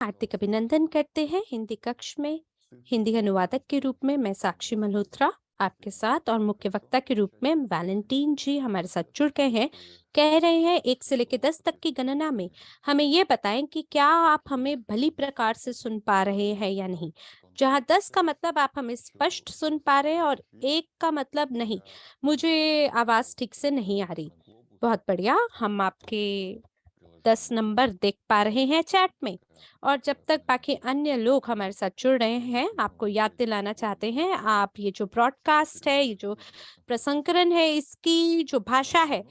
हार्दिक अभिनंदन करते हैं हिंदी कक्ष में। हिंदी अनुवादक के रूप में मैं साक्षी मल्होत्रा आपके साथ और मुख्य वक्ता के रूप में वैलेंटीन जी हमारे साथ जुड़ गए हैं। कह रहे हैं 1 से लेकर 10 तक की गणना में हमें ये बताएं कि क्या आप हमें भली प्रकार से सुन पा रहे हैं या नहीं। जहाँ 10 का मतलब आप हमें स्पष्ट सुन पा रहे हैं और 1 का मतलब नहीं, मुझे आवाज ठीक से नहीं आ रही। बहुत बढ़िया, हम आपके 10 नंबर देख पा रहे हैं चैट में। और जब तक बाकी अन्य लोग हमारे साथ जुड़ रहे हैं, आपको याद दिलाना चाहते हैं, आप ये जो ब्रॉडकास्ट है, ये जो प्रसंकरण है, इसकी जो भाषा है,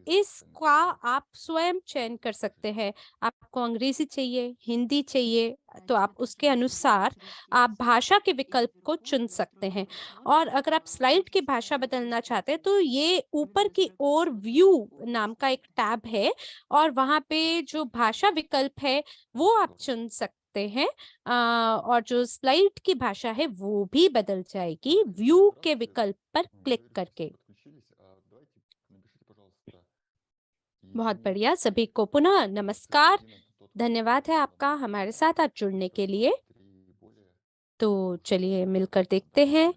इसका आप स्वयं चयन कर सकते हैं। आपको अंग्रेजी चाहिए, हिंदी चाहिए, तो आप उसके अनुसार आप भाषा के विकल्प को चुन सकते हैं। और अगर आप स्लाइड की भाषा बदलना चाहते हैं, तो ये ऊपर की ओर व्यू नाम का एक टैब है और वहाँ पे जो भाषा विकल्प है, वो आप चुन सकते हैं। और जो स्लाइड की भाषा है, वो भी बदल जाएगी व्यू के विकल्प पर क्लिक करके। बहुत बढ़िया, सभी को पुनः नमस्कार। धन्यवाद है आपका हमारे साथ आज जुड़ने के लिए। तो चलिए मिलकर देखते हैं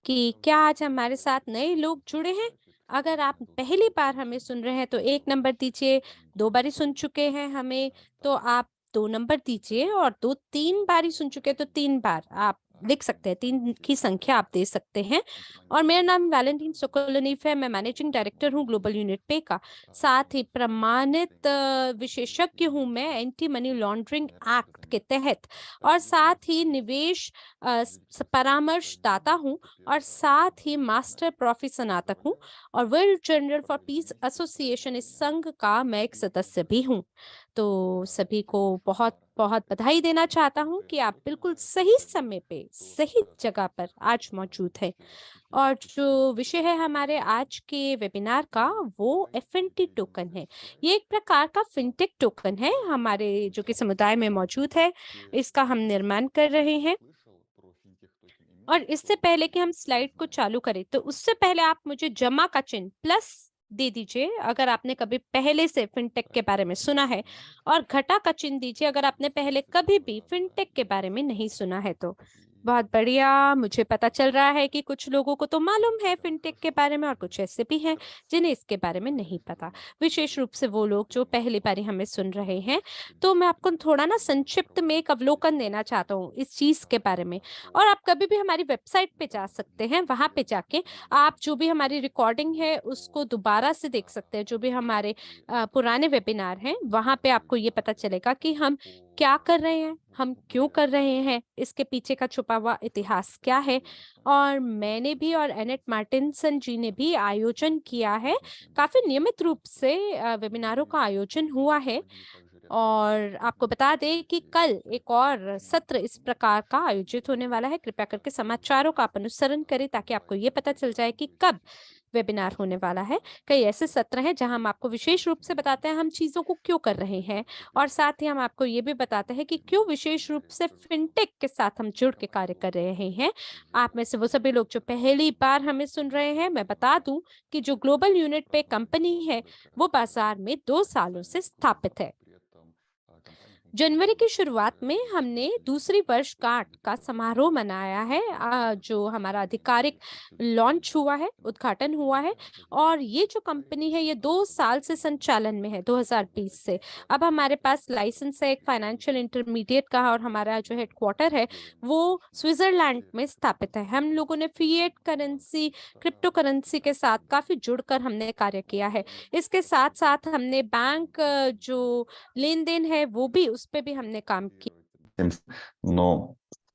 कि क्या आज हमारे साथ नए लोग जुड़े हैं। अगर आप पहली बार हमें सुन रहे हैं तो 1 नंबर दीजिए, 2 बारी सुन चुके हैं हमें तो आप 2 नंबर दीजिए और 2-3 बारी सुन चुके हैं तो 3 बार आप लिख सकते हैं, 3 की संख्या आप दे सकते हैं। और मेरा नाम वैलेंटीन सोकोलोनीफ है, मैं मैनेजिंग डायरेक्टर हूँ ग्लोबल यूनिट पे का। साथ ही प्रमाणित विशेषज्ञ हूँ मैं एंटी मनी लॉन्ड्रिंग एक्ट के तहत और साथ ही निवेश परामर्शदाता हूँ और साथ ही मास्टर प्रॉफी स्नातक हूँ और world journal for piece association इस संघ का मैं एक सदस्य भी हूँ। तो सभी को बहुत बहुत बधाई देना चाहता हूँ कि आप बिल्कुल सही समय पे सही जगह पर आज मौजूद हैं। और जो विषय है हमारे आज के वेबिनार का, वो एफएनटी टोकन है। ये एक प्रकार का फिनटेक टोकन है हमारे जो कि समुदाय में मौजूद है। इसका हम निर्माण कर रहे हैं। और इससे पहले कि हम स्लाइड को चालू करें, तो उससे पहले आप मुझे जमा का चिन्ह प्लस दे दीजिए अगर आपने कभी पहले से फिनटेक के बारे में सुना है, और घटा का चिन्ह दीजिए अगर आपने पहले कभी भी फिनटेक के बारे में नहीं सुना है। तो बहुत बढ़िया, मुझे पता चल रहा है कि कुछ लोगों को तो मालूम है फिनटेक के बारे में और कुछ ऐसे भी हैं जिन्हें इसके बारे में नहीं पता, विशेष रूप से वो लोग जो पहली बार हमें सुन रहे हैं। तो मैं आपको थोड़ा ना संक्षिप्त में एक अवलोकन देना चाहता हूँ इस चीज के बारे में। और आप कभी भी हमारी वेबसाइट पे जा सकते हैं, वहां पे जाके आप जो भी हमारी रिकॉर्डिंग है उसको दोबारा से देख सकते हैं। जो भी हमारे पुराने वेबिनार हैं, वहां पे आपको ये पता चलेगा कि हम क्या कर रहे हैं, हम क्यों कर रहे हैं, इसके पीछे का छुपा हुआ इतिहास क्या है। और मैंने भी और एनेट मार्टिनसन जी ने भी आयोजन किया है, काफी नियमित रूप से वेबिनारों का आयोजन हुआ है। और आपको बता दें कि कल एक और सत्र इस प्रकार का आयोजित होने वाला है। कृपया करके समाचारों का आप अनुसरण करें ताकि आपको ये पता चल जाए कि कब वेबिनार होने वाला है। कई ऐसे सत्र हैं जहां हम आपको विशेष रूप से बताते हैं हम चीजों को क्यों कर रहे हैं, और साथ ही हम आपको ये भी बताते हैं कि क्यों विशेष रूप से फिनटेक के साथ हम जुड़ के कार्य कर रहे हैं। आप में से वो सभी लोग जो पहली बार हमें सुन रहे हैं, मैं बता दूं कि जो ग्लोबल यूनिट पे कंपनी है, वो बाजार में 2 सालों से स्थापित है। जनवरी की शुरुआत में हमने दूसरी वर्षगांठ का समारोह मनाया है, जो हमारा आधिकारिक लॉन्च हुआ है, उद्घाटन हुआ है। और ये जो कंपनी है, ये 2 साल से संचालन में है, 2020 से। अब हमारे पास लाइसेंस है एक फाइनेंशियल इंटरमीडिएट का, और हमारा जो हेडक्वार्टर है वो स्विट्जरलैंड में स्थापित है। हम लोगों ने फिएट करेंसी, क्रिप्टो करेंसी के साथ काफी जुड़कर हमने कार्य किया है। इसके साथ साथ हमने बैंक जो लेन-देन है वो भी, उस पे भी हमने काम किया। Но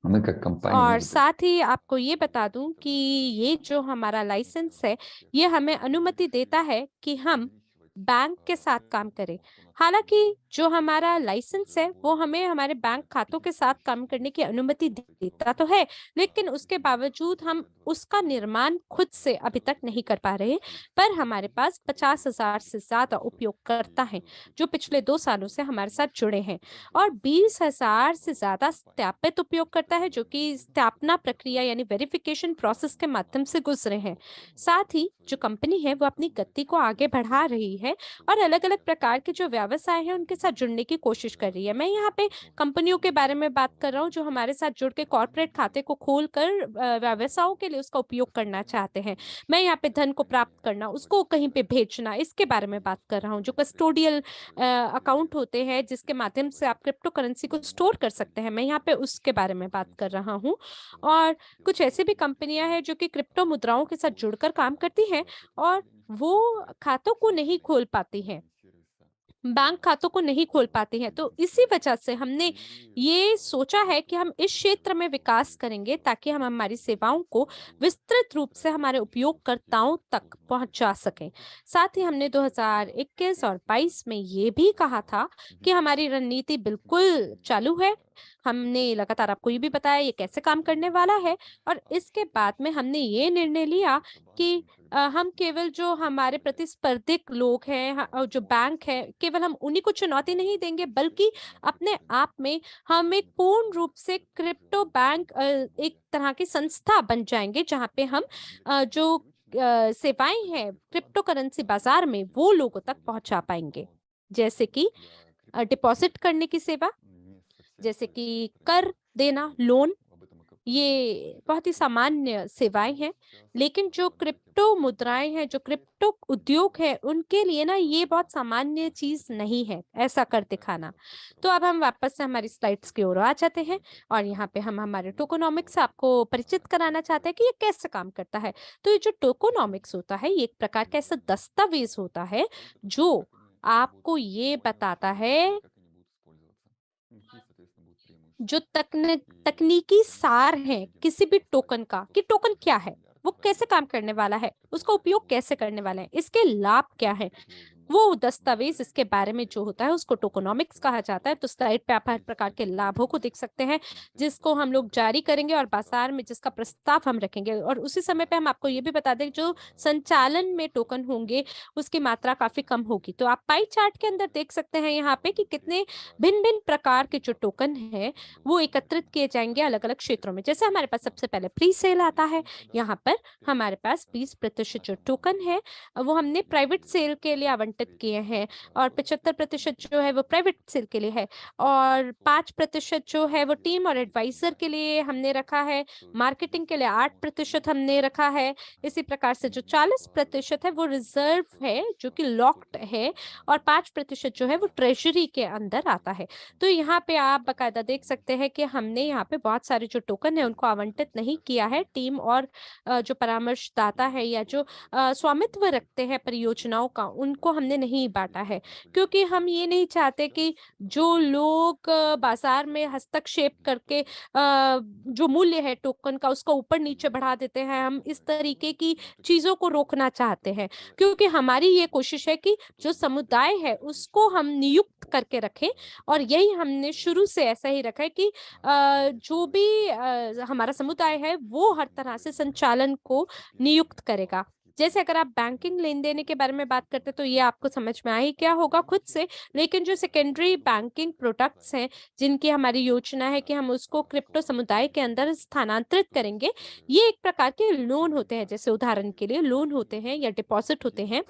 мы как компания और не запрещаем. साथ ही आपको ये बता दूं कि ये जो हमारा लाइसेंस है, ये हमें अनुमति देता है कि हम बैंक के साथ काम करें। हालांकि जो हमारा लाइसेंस है वो हमें हमारे बैंक खातों के साथ काम करने की अनुमति देता तो है, लेकिन उसके बावजूद हम उसका निर्माण खुद से अभी तक नहीं कर पा रहे। पर हमारे पास 50,000 से ज्यादा उपयोगकर्ता हैं जो पिछले 2 सालों से हमारे साथ जुड़े हैं, और 20,000 से ज्यादा सत्यापित उपयोगकर्ता है जो कि स्थापना प्रक्रिया यानी वेरिफिकेशन प्रोसेस के माध्यम से गुजरे हैं। साथ ही जो कंपनी है वो अपनी गति को आगे बढ़ा रही है और अलग अलग प्रकार के जो व्यावसायिक व्यवसाय हैं उनके साथ जुड़ने की कोशिश कर रही है। मैं यहाँ पे कंपनियों के बारे में बात कर रहा हूँ जो हमारे साथ जुड़ के कॉर्पोरेट खाते को खोलकर व्यवसायों के लिए उसका उपयोग करना चाहते हैं। मैं यहाँ पे धन को प्राप्त करना, उसको कहीं पे भेजना, इसके बारे में बात कर रहा हूँ। जो कस्टोडियल अकाउंट होते हैं जिसके माध्यम से आप क्रिप्टो करेंसी को स्टोर कर सकते हैं, मैं यहाँ पे उसके बारे में बात कर रहा हूँ। और कुछ ऐसी भी कंपनियां हैं जो कि क्रिप्टो मुद्राओं के साथ जुड़कर काम करती हैं और वो खातों को नहीं खोल पाती हैं, बैंक खातों को नहीं खोल पाती हैं। तो इसी वजह से हमने ये सोचा है कि हम इस क्षेत्र में विकास करेंगे ताकि हम हमारी सेवाओं को विस्तृत रूप से हमारे उपयोगकर्ताओं तक पहुंचा सकें। साथ ही हमने 2021 और 22 में ये भी कहा था कि हमारी रणनीति बिल्कुल चालू है। हमने लगातार आपको ये भी बताया ये कैसे काम करने वाला है और इसके बाद में हमने ये निर्णय लिया कि हम केवल जो हमारे प्रतिस्पर्धिक लोग हैं जो बैंक है केवल हम उन्हीं को चुनौती नहीं देंगे, बल्कि अपने आप में हम एक पूर्ण रूप से क्रिप्टो बैंक एक तरह की संस्था बन जाएंगे जहां पे हम जो सेवाएं हैं क्रिप्टो करेंसी बाजार में वो लोगों तक पहुंचा पाएंगे, जैसे कि डिपॉजिट करने की सेवा, जैसे कि कर देना, लोन। ये बहुत ही सामान्य सेवाएं हैं, लेकिन जो क्रिप्टो मुद्राएं हैं, जो क्रिप्टो उद्योग है, उनके लिए ना ये बहुत सामान्य चीज नहीं है ऐसा कर दिखाना। तो अब हम वापस से हमारी स्लाइड्स की ओर आ जाते हैं और यहाँ पे हम हमारे टोकोनॉमिक्स आपको परिचित कराना चाहते हैं कि ये कैसे काम करता है। तो ये जो टोकोनॉमिक्स होता है ये एक प्रकार का ऐसा दस्तावेज होता है जो आपको ये बताता है जो तकनीकी सार है किसी भी टोकन का, कि टोकन क्या है, वो कैसे काम करने वाला है, उसका उपयोग कैसे करने वाला है, इसके लाभ क्या है, वो दस्तावेज इसके बारे में जो होता है उसको टोकोनॉमिक्स कहा जाता है। तो स्लाइड पे आप हर प्रकार के लाभों को देख सकते हैं जिसको हम लोग जारी करेंगे और बाजार में जिसका प्रस्ताव हम रखेंगे। और उसी समय पे हम आपको ये भी बता दें जो संचालन में टोकन होंगे उसकी मात्रा काफी कम होगी। तो आप पाई चार्ट के अंदर देख सकते हैं यहाँ पे कि कितने भिन्न भिन्न प्रकार के जो टोकन है वो एकत्रित किए जाएंगे अलग अलग क्षेत्रों में। जैसे हमारे पास सबसे पहले प्री सेल आता है, यहाँ पर हमारे पास 20% जो टोकन है वो हमने प्राइवेट सेल के लिए आवंटित किए हैं और 75% जो है वो प्राइवेट सेल के लिए है और 5% जो है वो टीम और एडवाइजर के लिए हमने रखा है। मार्केटिंग के लिए 8% हमने रखा है। इसी प्रकार से जो 40% है वो रिजर्व है जो कि लॉक्ड है और 5% जो है वो ट्रेजरी के अंदर आता है। तो यहाँ पे आप बकायदा देख सकते हैं कि हमने यहाँ पे बहुत सारे जो टोकन है उनको आवंटित नहीं किया है। टीम और जो परामर्शदाता है या जो स्वामित्व रखते हैं परियोजनाओं का उनको हमने नहीं बांटा है, क्योंकि हम ये नहीं चाहते कि जो लोग बाजार में हस्तक्षेप करके जो मूल्य है टोकन का उसका ऊपर नीचे बढ़ा देते हैं, हम इस तरीके की चीजों को रोकना चाहते हैं। क्योंकि हमारी ये कोशिश है कि जो समुदाय है उसको हम नियुक्त करके रखें और यही हमने शुरू से ऐसा ही रखा है कि जो भी हमारा समुदाय है वो हर तरह से संचालन को नियुक्त करेगा। जैसे अगर आप बैंकिंग लेन-देन के बारे में बात करते हैं तो ये आपको समझ में आ ही गया होगा खुद से, लेकिन जो सेकेंडरी बैंकिंग प्रोडक्ट्स हैं, जिनकी हमारी योजना है कि हम उसको क्रिप्टो समुदाय के अंदर स्थानांतरित करेंगे, ये एक प्रकार के लोन होते हैं। जैसे उदाहरण के लिए लोन होते हैं या डिपॉजिट होते हैं।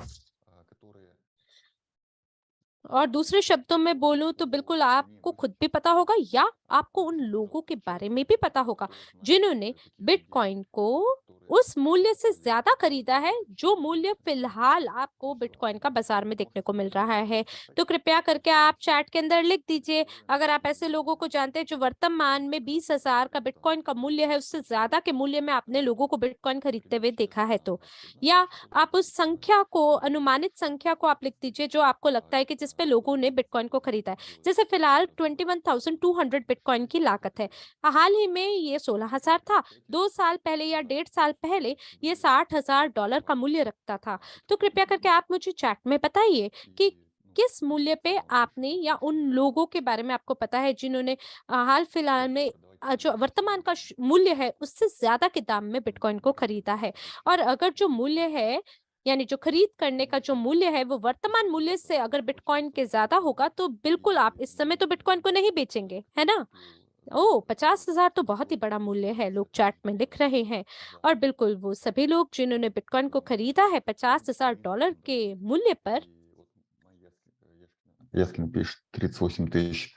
और दूसरे शब्दों में बोलूँ तो बिल्कुल आपको खुद भी पता होगा या आपको उन लोगों के बारे में भी पता होगा जिन्होंने बिटकॉइन को उस मूल्य से ज्यादा खरीदा है जो मूल्य फिलहाल आपको बिटकॉइन का बाजार में देखने को मिल रहा है। तो कृपया करके आप चैट के अंदर लिख दीजिए अगर आप ऐसे लोगों को जानते हैं जो वर्तमान में 20,000 का बिटकॉइन का मूल्य है उससे ज्यादा के मूल्य में आपने लोगों को बिटकॉइन खरीदते हुए देखा है। तो या आप उस संख्या को, अनुमानित संख्या को आप लिख दीजिए जो आपको लगता है कि जिस पे लोगों ने बिटकॉइन को खरीदा है। जैसे फिलहाल 21,200 बिटकॉइन की लागत है। हाल ही में ये 16,000 था। 2 साल पहले या 1.5 साल पहले ये $60,000 का मूल्य रखता था। तो कृपया करके आप मुझे चैट में बताइए कि किस मूल्य पे आपने या उन लोगों के बारे में आपको पता है जिन्होंने हाल फिलहाल में जो वर्तमान का मूल्य है उससे ज्यादा के दाम में बिटकॉइन को खरीदा है। और अगर जो मूल्य है यानी जो खरीद करने का जो मूल्य है वो वर्तमान मूल्य से अगर बिटकॉइन के ज्यादा होगा तो बिल्कुल आप इस समय तो बिटकॉइन को नहीं बेचेंगे, है ना? ओह! 50,000 तो बहुत ही बड़ा मूल्य है, लोग चैट में लिख रहे हैं। और बिल्कुल वो सभी लोग जिन्होंने बिटकॉइन को खरीदा है $50,000 के मूल्य पर, Если напишешь 38 тысяч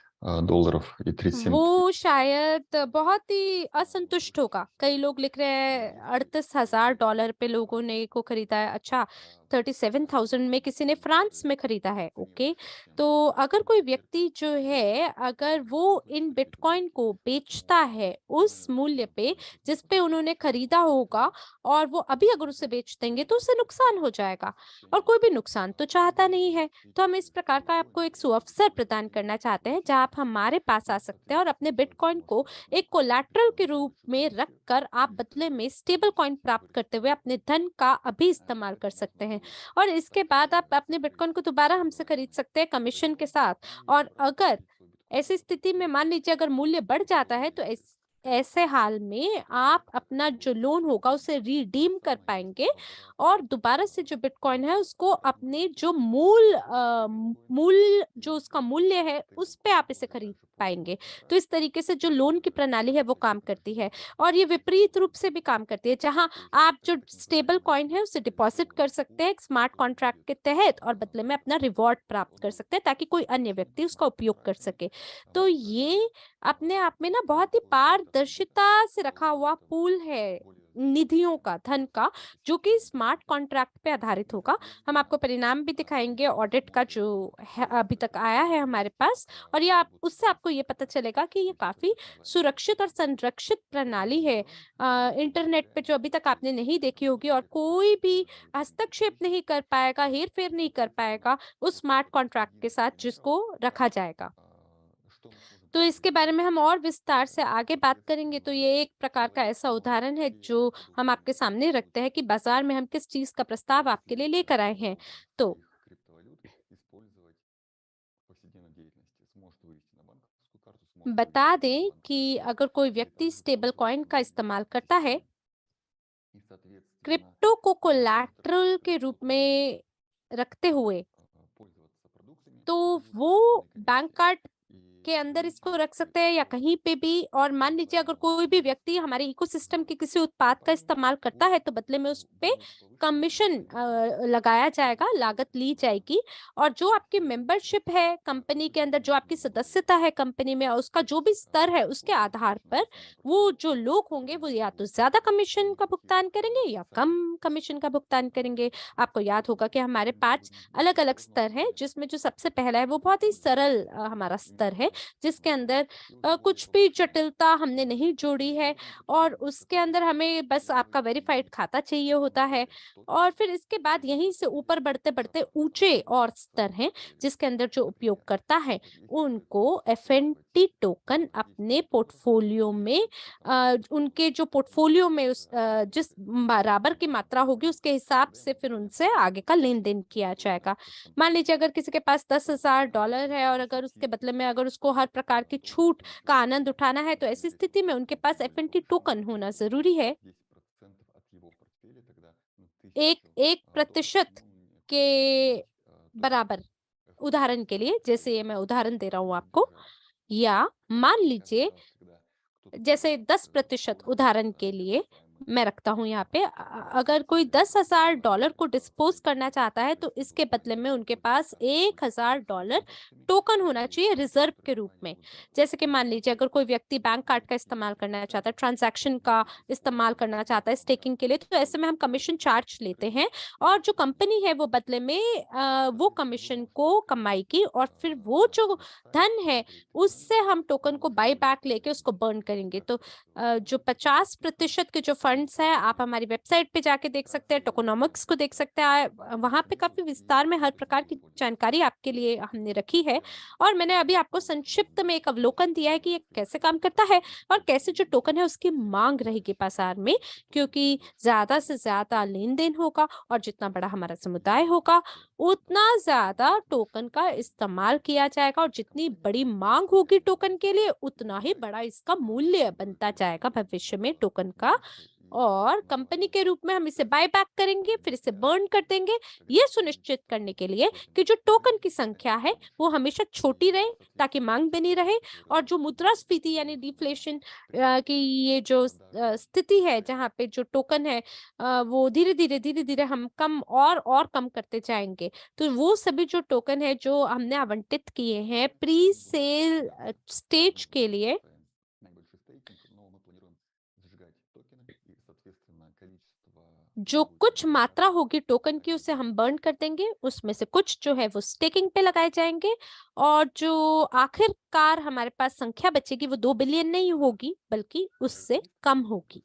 долларов и 37 वो शायद बहुत ही असंतुष्ट होगा। कई लोग लिख रहे हैं $38,000 पे लोगों ने को खरीदा है। अच्छा, 37,000 में किसी ने फ्रांस में खरीदा है, ओके। तो अगर कोई व्यक्ति जो है, अगर वो इन बिटकॉइन को बेचता है उस मूल्य पे जिस पे उन्होंने खरीदा होगा, और वो अभी अगर उसे बेच देंगे तो उसे नुकसान हो जाएगा, और कोई भी नुकसान तो चाहता नहीं है। तो हम इस प्रकार का आपको एक सुअवसर प्रदान करना चाहते हैं जहां आप हमारे पास आ सकते हैं और अपने बिटकॉइन को एक कोलैटरल के रूप में रखकर आप बदले में स्टेबल कॉइन प्राप्त करते हुए अपने धन का अभी इस्तेमाल कर सकते हैं, और इसके बाद आप अपने बिटकॉइन को दोबारा हमसे खरीद सकते हैं कमीशन के साथ। और अगर ऐसी स्थिति में मान लीजिए अगर मूल्य बढ़ जाता है, तो ऐसे हाल में आप अपना जो लोन होगा उसे रिडीम कर पाएंगे, और दोबारा से जो बिटकॉइन है उसको अपने जो मूल जो उसका मूल्य है उस पे आप इसे खरीद पाएंगे। तो इस तरीके से जो लोन की प्रणाली है वो काम करती है, और ये विपरीत रूप से भी काम करती है, जहां आप जो स्टेबल कॉइन है उसे डिपॉजिट कर सकते हैं एक स्मार्ट कॉन्ट्रैक्ट के तहत, और बदले में अपना रिवॉर्ड प्राप्त कर सकते हैं ताकि कोई अन्य व्यक्ति उसका उपयोग कर सके। तो ये अपने आप में ना बहुत ही पारदर्शिता से रखा हुआ पूल है निधियों का, धन का, जो कि स्मार्ट कॉन्ट्रैक्ट पे आधारित होगा। हम आपको परिणाम भी दिखाएंगे ऑडिट का जो है अभी तक आया है हमारे पास, और ये आप उससे आपको ये पता चलेगा कि ये काफी सुरक्षित और संरक्षित प्रणाली है इंटरनेट पे, जो अभी तक आपने नहीं देखी होगी, और कोई भी हस्तक्षेप नहीं कर पाएगा, हेर फेर नहीं कर पाएगा उस स्मार्ट कॉन्ट्रैक्ट के साथ जिसको रखा जाएगा। तो इसके बारे में हम और विस्तार से आगे बात करेंगे। तो ये एक प्रकार का ऐसा उदाहरण है जो हम आपके सामने रखते हैं कि बाजार में हम किस चीज का प्रस्ताव आपके लिए लेकर आए हैं। तो बता दें कि अगर कोई व्यक्ति स्टेबल कॉइन का इस्तेमाल करता है क्रिप्टो को कोलैटरल के रूप में रखते हुए, तो वो बैंक कार्ड के अंदर इसको रख सकते हैं या कहीं पे भी। और मान लीजिए अगर कोई भी व्यक्ति हमारे इकोसिस्टम के किसी उत्पाद का इस्तेमाल करता है, तो बदले में उस पे कमीशन लगाया जाएगा, लागत ली जाएगी। और जो आपकी मेंबरशिप है कंपनी के अंदर, जो आपकी सदस्यता है कंपनी में, और उसका जो भी स्तर है उसके आधार पर वो जो लोग होंगे वो या तो ज्यादा कमीशन का भुगतान करेंगे या कम कमीशन का भुगतान करेंगे। आपको याद होगा कि हमारे 5 अलग अलग स्तर हैं, जिसमें जो सबसे पहला है वो बहुत ही सरल हमारा स्तर है, जिसके अंदर कुछ भी जटिलता हमने नहीं जोड़ी है, और उसके अंदर हमें बस आपका वेरीफाइड खाता चाहिए होता है। और फिर इसके बाद यहीं से ऊपर बढ़ते बढ़ते ऊंचे और स्तर हैं, जिसके अंदर जो उपयोगकर्ता है उनको एफएनटी टोकन अपने पोर्टफोलियो में उनके जो पोर्टफोलियो में जिस बराबर की मात्रा होगी उसके हिसाब से फिर उनसे आगे का लेन देन किया जाएगा। मान लीजिए अगर किसी के पास $10,000 है, और अगर उसके बदले में अगर उसको हर प्रकार की छूट का आनंद उठाना है, तो ऐसी स्थिति में उनके पास एफएनटी टोकन होना जरूरी है। एक 1% के बराबर। उदाहरण के लिए, जैसे ये मैं उदाहरण दे रहा हूँ आपको, या मान लीजिए जैसे 10% उदाहरण के लिए मैं रखता हूँ यहाँ पे, अगर कोई $10,000 को डिस्पोज करना चाहता है, तो इसके बदले में उनके पास $1,000 टोकन होना चाहिए रिजर्व के रूप में। जैसे कि मान लीजिए अगर कोई व्यक्ति बैंक कार्ड का इस्तेमाल करना चाहता है, ट्रांजैक्शन का इस्तेमाल करना चाहता है स्टेकिंग के लिए, तो ऐसे में हम कमीशन चार्ज लेते हैं, और जो कंपनी है वो बदले में वो कमीशन को कमाएगी, और फिर वो जो धन है उससे हम टोकन को बाय बैक लेके उसको बर्न करेंगे। तो जो 50% के जो फंड्स हैं, आप हमारी वेबसाइट पे जाके देख सकते हैं, टोकोनॉमिक्स को देख सकते हैं, वहां पे काफी विस्तार में हर प्रकार की जानकारी आपके लिए हमने रखी है। और मैंने अभी आपको संक्षिप्त में एक अवलोकन दिया है कि ये कैसे काम करता है, और कैसे जो टोकन है उसकी मांग रहेगी बाजार में, क्योंकि ज्यादा से ज्यादा लेन देन होगा, और जितना बड़ा हमारा समुदाय होगा उतना ज्यादा टोकन का इस्तेमाल किया जाएगा, और जितनी बड़ी मांग होगी टोकन के लिए उतना ही बड़ा इसका मूल्य बनता जाएगा भविष्य में टोकन का। और कंपनी के रूप में हम इसे बाय बैक करेंगे, फिर इसे बर्न कर देंगे, ये सुनिश्चित करने के लिए कि जो टोकन की संख्या है वो हमेशा छोटी रहे ताकि मांग बनी रहे, और जो मुद्रास्फीति यानी डिफ्लेशन की ये जो स्थिति है जहाँ पे जो टोकन है वो धीरे धीरे हम कम और कम करते जाएंगे। तो वो सभी जो टोकन है जो हमने आवंटित किए हैं प्री सेल स्टेज के लिए, जो कुछ मात्रा होगी टोकन की उसे हम बर्न कर देंगे, उसमें से कुछ जो है वो स्टेकिंग पे लगाए जाएंगे, और जो आखिरकार हमारे पास संख्या बचेगी वो 2 बिलियन नहीं होगी बल्कि उससे कम होगी।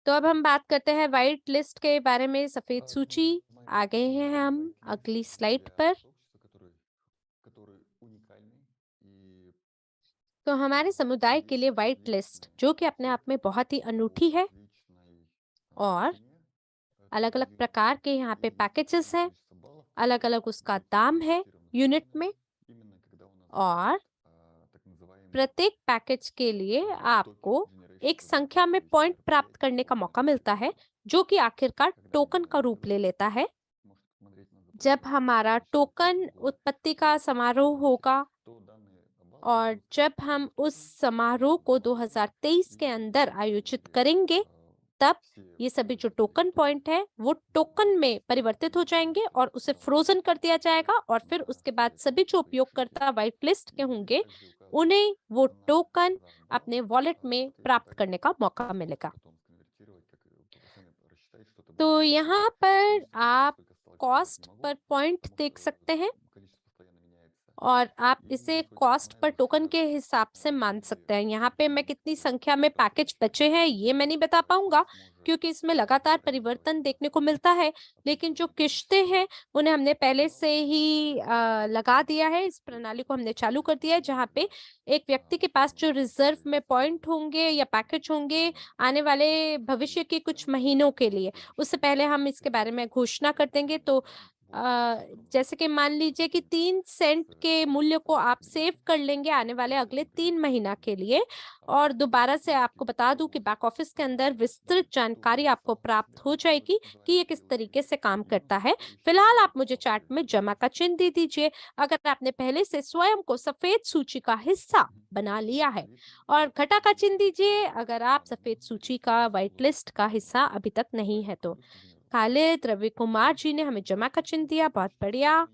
तो अब हम बात करते हैं व्हाइट लिस्ट के बारे में, सफेद सूची। आ गए हैं हम अगली स्लाइड पर। तो हमारे समुदाय के लिए व्हाइट लिस्ट, जो कि अपने आप में बहुत ही अनूठी है, और अलग-अलग प्रकार के यहाँ पे पैकेजेस हैं, अलग-अलग उसका दाम है यूनिट में, और प्रत्येक पैकेज के लिए आपको एक संख्या में पॉइंट प्राप्त करने का मौका मिलता है, जो कि आखिरकार टोकन का रूप ले लेता है। जब हमारा टोकन उत्पत्ति का समारोह होगा और जब हम उस समारोह को 2023 के अंदर आयोजित करेंगे, तब ये सभी जो टोकन पॉइंट है वो टोकन में परिवर्तित हो जाएंगे और उसे फ्रोजन कर दिया जाएगा, और फिर उसके बाद सभी जो उपयोगकर्ता व्हाइट लिस्ट के होंगे उन्हें वो टोकन अपने वॉलेट में प्राप्त करने का मौका मिलेगा। तो यहाँ पर आप कॉस्ट पर पॉइंट देख सकते हैं, और आप इसे कॉस्ट पर टोकन के हिसाब से मान सकते हैं। यहाँ पे मैं कितनी संख्या में पैकेज बचे हैं ये मैं नहीं बता पाऊंगा, क्योंकि इसमें लगातार परिवर्तन देखने को मिलता है, लेकिन जो किश्तें हैं उन्हें हमने पहले से ही लगा दिया है। इस प्रणाली को हमने चालू कर दिया है, जहाँ पे एक व्यक्ति के पास जो रिजर्व में पॉइंट होंगे या पैकेज होंगे आने वाले भविष्य के कुछ महीनों के लिए, उससे पहले हम इसके बारे में घोषणा कर देंगे। तो जैसे कि मान लीजिए कि 3 सेंट के मूल्य को आप सेव कर लेंगे आने वाले अगले 3 महीना के लिए, और दोबारा से आपको बता दूं कि बैक ऑफिस के अंदर विस्तृत जानकारी आपको प्राप्त हो जाएगी कि ये किस तरीके से काम करता है। फिलहाल आप मुझे चार्ट में जमा का चिन्ह दे दीजिए अगर आपने पहले से स्वयं को सफेद सूची का हिस्सा बना लिया है, और घटा का चिन्ह दीजिए अगर आप सफेद सूची का व्हाइट लिस्ट का हिस्सा अभी तक नहीं है। तो खालिद रवि कुमार जी ने हमें जमा का चिन्ह दिया, बहुत बढ़िया।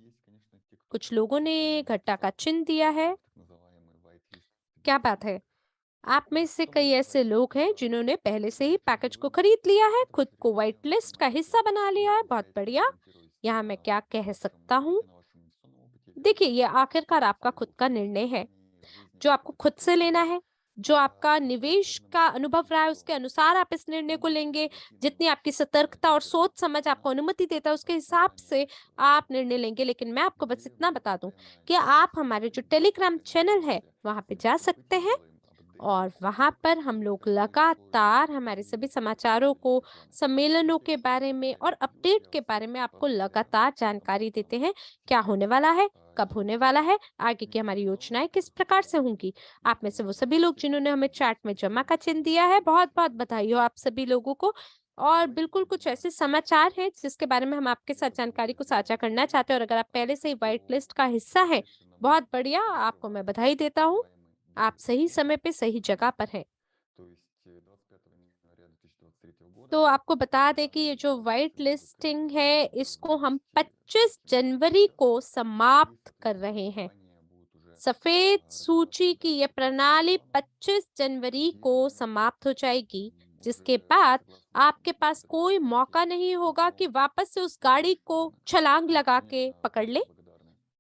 कुछ लोगों ने घट्टा का चिन्ह दिया है, क्या बात है। आप में से कई ऐसे लोग हैं जिन्होंने पहले से ही पैकेज को खरीद लिया है, खुद को व्हाइट लिस्ट का हिस्सा बना लिया है, बहुत बढ़िया। यहाँ मैं क्या कह सकता हूँ, देखिए ये आखिरकार आपका खुद का निर्णय है, जो आपको खुद से लेना है। जो आपका निवेश का अनुभव रहा है उसके अनुसार आप इस निर्णय को लेंगे। जितनी आपकी सतर्कता और सोच समझ आपको अनुमति देता है उसके हिसाब से आप निर्णय लेंगे। लेकिन मैं आपको बस इतना बता दूं कि आप हमारे जो टेलीग्राम चैनल है वहां पे जा सकते हैं, और वहां पर हम लोग लगातार हमारे सभी समाचारों को, सम्मेलनों के बारे में और अपडेट के बारे में आपको लगातार जानकारी देते हैं। क्या होने वाला है, कब होने वाला है, आगे की हमारी योजनाएं किस प्रकार से होंगी। आप में से वो सभी लोग जिन्होंने हमें चैट में जमा का चिन्ह दिया है, बहुत बहुत बधाई हो आप सभी लोगों को। और बिल्कुल कुछ ऐसे समाचार हैं जिसके बारे में हम आपके साथ जानकारी को साझा करना चाहते हैं, और अगर आप पहले से ही व्हाइट लिस्ट का हिस्सा हैं, बहुत बढ़िया, आपको मैं बधाई देता हूँ। आप सही समय पे सही जगह पर हैं। तो आपको बता दें कि ये जो व्हाइट लिस्टिंग है इसको हम 25 जनवरी को समाप्त कर रहे हैं। सफेद सूची की ये प्रणाली 25 जनवरी को समाप्त हो जाएगी, जिसके बाद आपके पास कोई मौका नहीं होगा कि वापस से उस गाड़ी को छलांग लगा के पकड़ ले,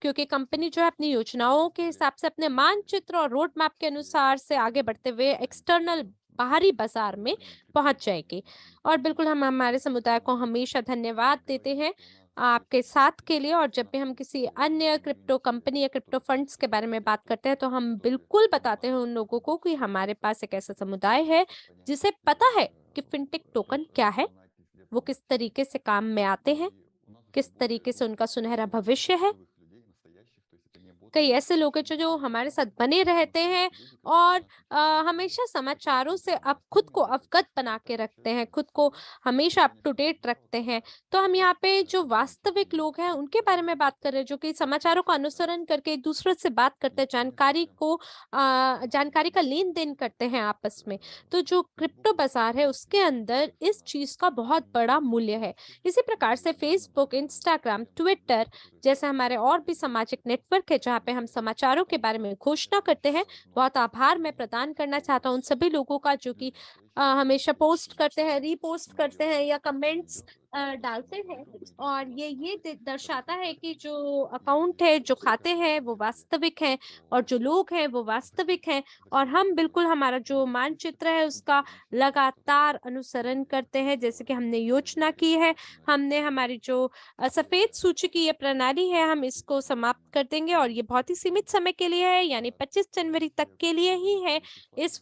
क्योंकि कंपनी जो है अपनी योजनाओं के हिसाब से अपने मानचित्र और रोड मैप के अनुसार से आगे बढ़ते हुए एक्सटर्नल बाहरी बाजार में पहुंच जाएगी। और बिल्कुल हम हमारे समुदाय को हमेशा धन्यवाद देते हैं आपके साथ के लिए, और जब भी हम किसी अन्य क्रिप्टो कंपनी या क्रिप्टो फंड्स के बारे में बात करते हैं तो हम बिल्कुल बताते हैं उन लोगों को कि हमारे पास एक ऐसा समुदाय है जिसे पता है कि फिनटेक टोकन क्या है, वो किस तरीके से काम में आते हैं, किस तरीके से उनका सुनहरा भविष्य है। कई ऐसे लोग हैं जो हमारे साथ बने रहते हैं और हमेशा समाचारों से अब खुद को अवगत बना के रखते हैं, खुद को हमेशा अप टू डेट रखते हैं। तो हम यहाँ पे जो वास्तविक लोग हैं उनके बारे में बात कर रहे हैं, जो कि समाचारों का अनुसरण करके एक दूसरे से बात करते हैं, जानकारी का लेन-देन करते हैं आपस में। तो जो क्रिप्टो बाज़ार है उसके अंदर इस चीज़ का बहुत बड़ा मूल्य है। इसी प्रकार से फ़ेसबुक, इंस्टाग्राम, ट्विटर जैसे हमारे और भी सामाजिक नेटवर्क है जहाँ पे हम समाचारों के बारे में घोषणा करते हैं। बहुत आभार मैं प्रदान करना चाहता हूँ उन सभी लोगों का जो कि हमेशा पोस्ट करते हैं, रीपोस्ट करते हैं या कमेंट्स डालते हैं, और ये दर्शाता है कि जो अकाउंट है, जो खाते हैं वो वास्तविक हैं और जो लोग हैं वो वास्तविक हैं, और हम बिल्कुल हमारा जो मानचित्र है उसका लगातार अनुसरण करते हैं जैसे कि हमने योजना की है। हमने हमारी जो सफ़ेद सूची की ये प्रणाली है, हम इसको समाप्त कर देंगे और ये बहुत ही सीमित समय के लिए है, यानी 25 जनवरी तक के लिए ही है। इस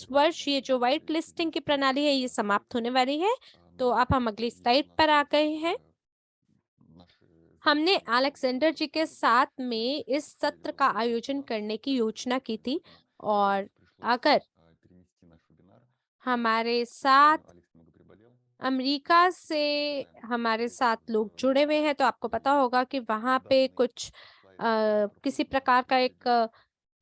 वर्ष ये जो व्हाइट लिस्टिंग की प्रणाली है, ये समाप्त होने वाली है। तो अब हम अगली स्लाइड पर आ गए हैं। हमने अलेक्जेंडर जी के साथ में इस सत्र का आयोजन करने की योजना की थी, और अगर हमारे साथ अमेरिका से हमारे साथ लोग जुड़े हुए हैं, तो आपको पता होगा कि वहाँ पे कुछ किसी प्रकार का एक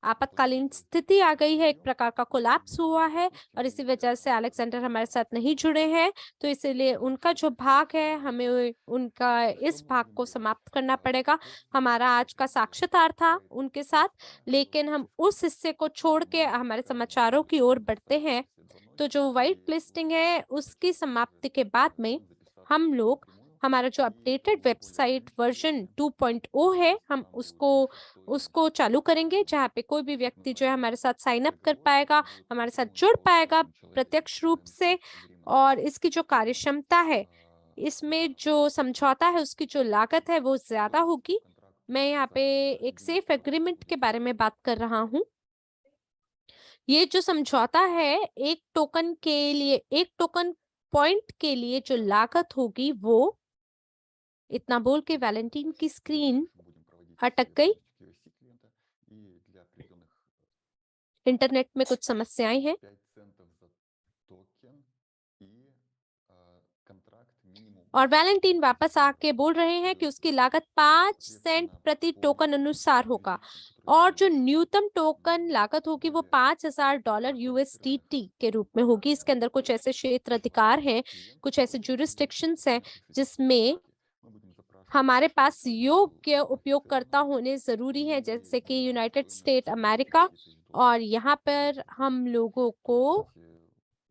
आपातकालीन स्थिति आ गई है, एक प्रकार का कोलैप्स हुआ है, और इसी वजह से अलेक्जेंडर हमारे साथ नहीं जुड़े हैं। तो इसीलिए उनका जो भाग है, हमें उनका इस भाग को समाप्त करना पड़ेगा। हमारा आज का साक्षात्कार था उनके साथ, लेकिन हम उस हिस्से को छोड़ के हमारे समाचारों की ओर बढ़ते हैं। तो जो व्हाइट लिस्टिंग है, उसकी समाप्ति के बाद में हम लोग हमारा जो अपडेटेड वेबसाइट वर्ज़न 2.0 है, हम उसको चालू करेंगे, जहाँ पे कोई भी व्यक्ति जो है हमारे साथ साइन अप कर पाएगा, हमारे साथ जुड़ पाएगा प्रत्यक्ष रूप से। और इसकी जो कार्यक्षमता है, इसमें जो समझौता है, उसकी जो लागत है, वो ज़्यादा होगी। मैं यहाँ पे एक सेफ एग्रीमेंट के बारे में बात कर रहा हूँ। ये जो समझौता है, 1 टोकन पॉइंट के लिए जो लागत होगी, वो इतना बोल के वैलेंटाइन की स्क्रीन अटक गई। इंटरनेट में कुछ समस्याएं हैं। और वैलेंटाइन वापस आके बोल रहे हैं कि उसकी लागत 5 सेंट प्रति टोकन अनुसार होगा, और जो न्यूनतम टोकन लागत होगी वो $5000 यूएसडीटी के रूप में होगी। इसके अंदर कुछ ऐसे क्षेत्र अधिकार हैं, कुछ ऐसे जुरिस्डिक्शंस हैं जिसमें हमारे पास योग्य उपयोगकर्ता होने ज़रूरी है, जैसे कि यूनाइटेड स्टेट अमेरिका, और यहाँ पर हम लोगों को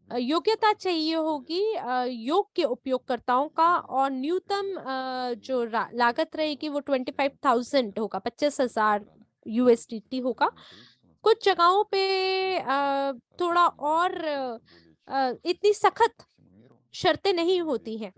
योग्यता चाहिए होगी योग्य उपयोगकर्ताओं का, और न्यूनतम जो लागत रहेगी वो 25,000 होगा, 25,000 यूएसडीटी होगा। कुछ जगहों पे थोड़ा और इतनी सख्त शर्तें नहीं होती हैं,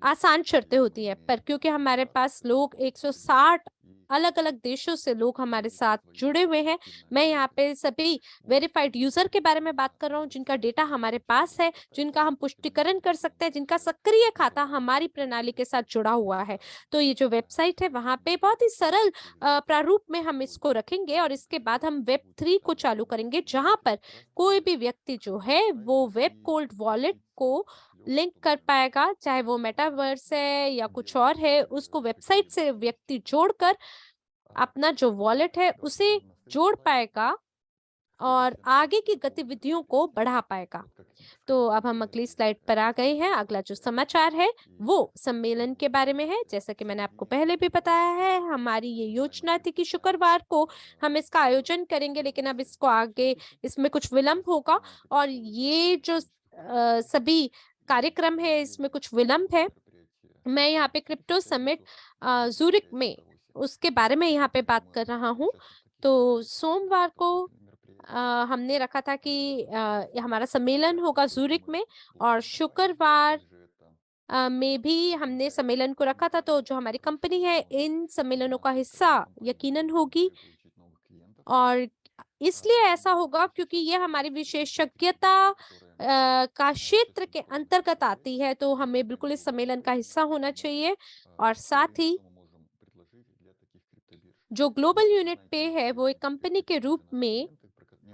आसान शर्तें होती हैं, पर क्योंकि हमारे पास लोग 160 अलग-अलग देशों से लोग हमारे साथ जुड़े हुए हैं। मैं यहाँ पे सभी वेरिफाइड यूज़र के बारे में बात कर रहा हूँ, जिनका डेटा हमारे पास है, जिनका हम पुष्टिकरण कर सकते हैं, जिनका सक्रिय खाता हमारी प्रणाली के साथ जुड़ा हुआ है। तो ये जो वेबसाइट है, वहाँ पे बहुत ही सरल प्रारूप में हम इसको रखेंगे, और इसके बाद हम वेब 3 को चालू करेंगे, जहाँ पर कोई भी व्यक्ति जो है, वो वेब कोल्ड वॉलेट को लिंक कर पाएगा, चाहे वो मेटावर्स है या कुछ और है, उसको वेबसाइट से व्यक्ति जोड़कर अपना जो वॉलेट है उसे जोड़ पाएगा और आगे की गतिविधियों को बढ़ा पाएगा। तो अब हम अगली स्लाइड पर आ गए हैं। अगला जो समाचार है वो सम्मेलन के बारे में है। जैसा कि मैंने आपको पहले भी बताया है, हमारी ये योजना थी कि शुक्रवार को हम इसका आयोजन करेंगे, लेकिन अब इसको आगे इसमें कुछ विलंब होगा, और ये जो सभी कार्यक्रम है इसमें कुछ विलंब है। मैं यहाँ पे क्रिप्टो समिट ज़ूरिक में उसके बारे में यहाँ पे बात कर रहा हूँ। तो सोमवार को हमने रखा था कि हमारा सम्मेलन होगा ज़ूरिक में, और शुक्रवार में भी हमने सम्मेलन को रखा था। तो जो हमारी कंपनी है इन सम्मेलनों का हिस्सा यकीनन होगी, और इसलिए ऐसा होगा क्योंकि ये हमारी विशेषज्ञता का क्षेत्र के अंतर्गत आती है, तो हमें बिल्कुल इस सम्मेलन का हिस्सा होना चाहिए। और साथ ही जो ग्लोबल यूनिट पे है वो एक कंपनी के रूप में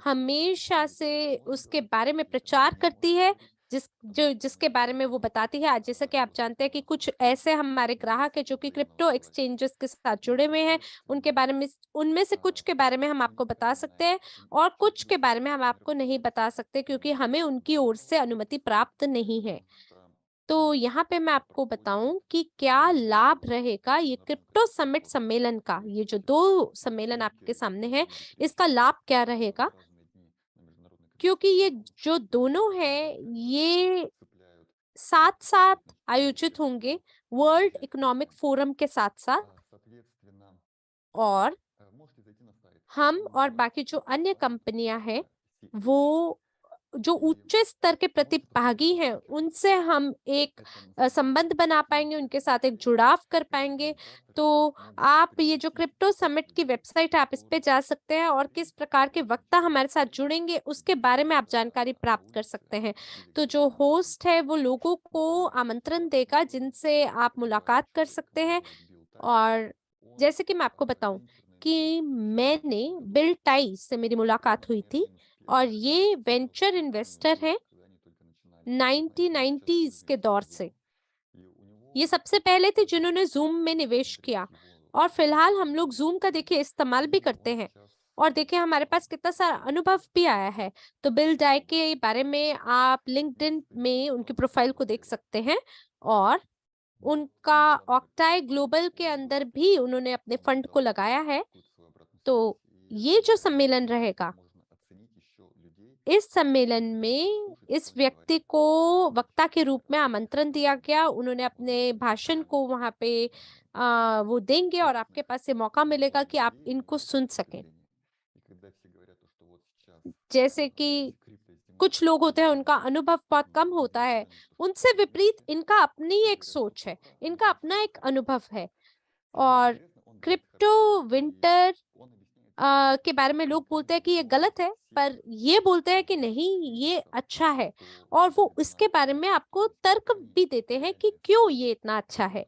हमेशा से उसके बारे में प्रचार करती है, जिसके बारे में वो बताती है। आज जैसा कि आप जानते हैं कि कुछ ऐसे हमारे ग्राहक हैं जो कि क्रिप्टो एक्सचेंजेस के साथ जुड़े हुए हैं, उनके बारे में उनमें से कुछ के बारे में हम आपको बता सकते हैं और कुछ के बारे में हम आपको नहीं बता सकते, क्योंकि हमें उनकी ओर से अनुमति प्राप्त नहीं है। तो यहाँ पे मैं आपको बताऊं कि क्या लाभ रहेगा ये क्रिप्टो समिट सम्मेलन का, ये जो 2 सम्मेलन आपके सामने हैं, इसका लाभ क्या रहेगा? क्योंकि ये जो दोनों हैं, ये साथ-साथ आयोजित होंगे वर्ल्ड इकोनॉमिक फोरम के साथ-साथ, और हम और बाकी जो अन्य कंपनियां हैं, वो जो ऊंचे स्तर के प्रतिभागी हैं, उनसे हम एक संबंध बना पाएंगे, उनके साथ एक जुड़ाव कर पाएंगे। तो आप ये जो क्रिप्टो समिट की वेबसाइट है, आप इस पे जा सकते हैं और किस प्रकार के वक्ता हमारे साथ जुड़ेंगे उसके बारे में आप जानकारी प्राप्त कर सकते हैं। तो जो होस्ट है वो लोगों को आमंत्रण देगा जिनसे आप मुलाकात कर सकते हैं। और जैसे कि मैं आपको बताऊं कि मैंने बिल टाई से मेरी मुलाकात हुई थी, और ये वेंचर इन्वेस्टर है 1990s के दौर से। ये सबसे पहले थे जिन्होंने ज़ूम में निवेश किया, और फिलहाल हम लोग ज़ूम का देखिए इस्तेमाल भी करते हैं, और देखिए हमारे पास कितना सारा अनुभव भी आया है। तो बिल डाई के बारे में आप लिंक्डइन में उनकी प्रोफाइल को देख सकते हैं, और उनका ऑक्टाई ग्लोबल के अंदर भी उन्होंने अपने फंड को लगाया है। तो ये जो सम्मेलन रहेगा, इस सम्मेलन में इस व्यक्ति को वक्ता के रूप में आमंत्रण दिया गया। उन्होंने अपने भाषण को वहाँ पे वो देंगे, और आपके पास ये मौका मिलेगा कि आप इनको सुन सकें। जैसे कि कुछ लोग होते हैं, उनका अनुभव बहुत कम होता है, उनसे विपरीत इनका अपनी एक सोच है, इनका अपना एक अनुभव है। और क्रिप्टो विंटर के बारे में लोग बोलते हैं कि ये गलत है, पर ये बोलते हैं कि नहीं, ये अच्छा है, और वो इसके बारे में आपको तर्क भी देते हैं कि क्यों ये इतना अच्छा है,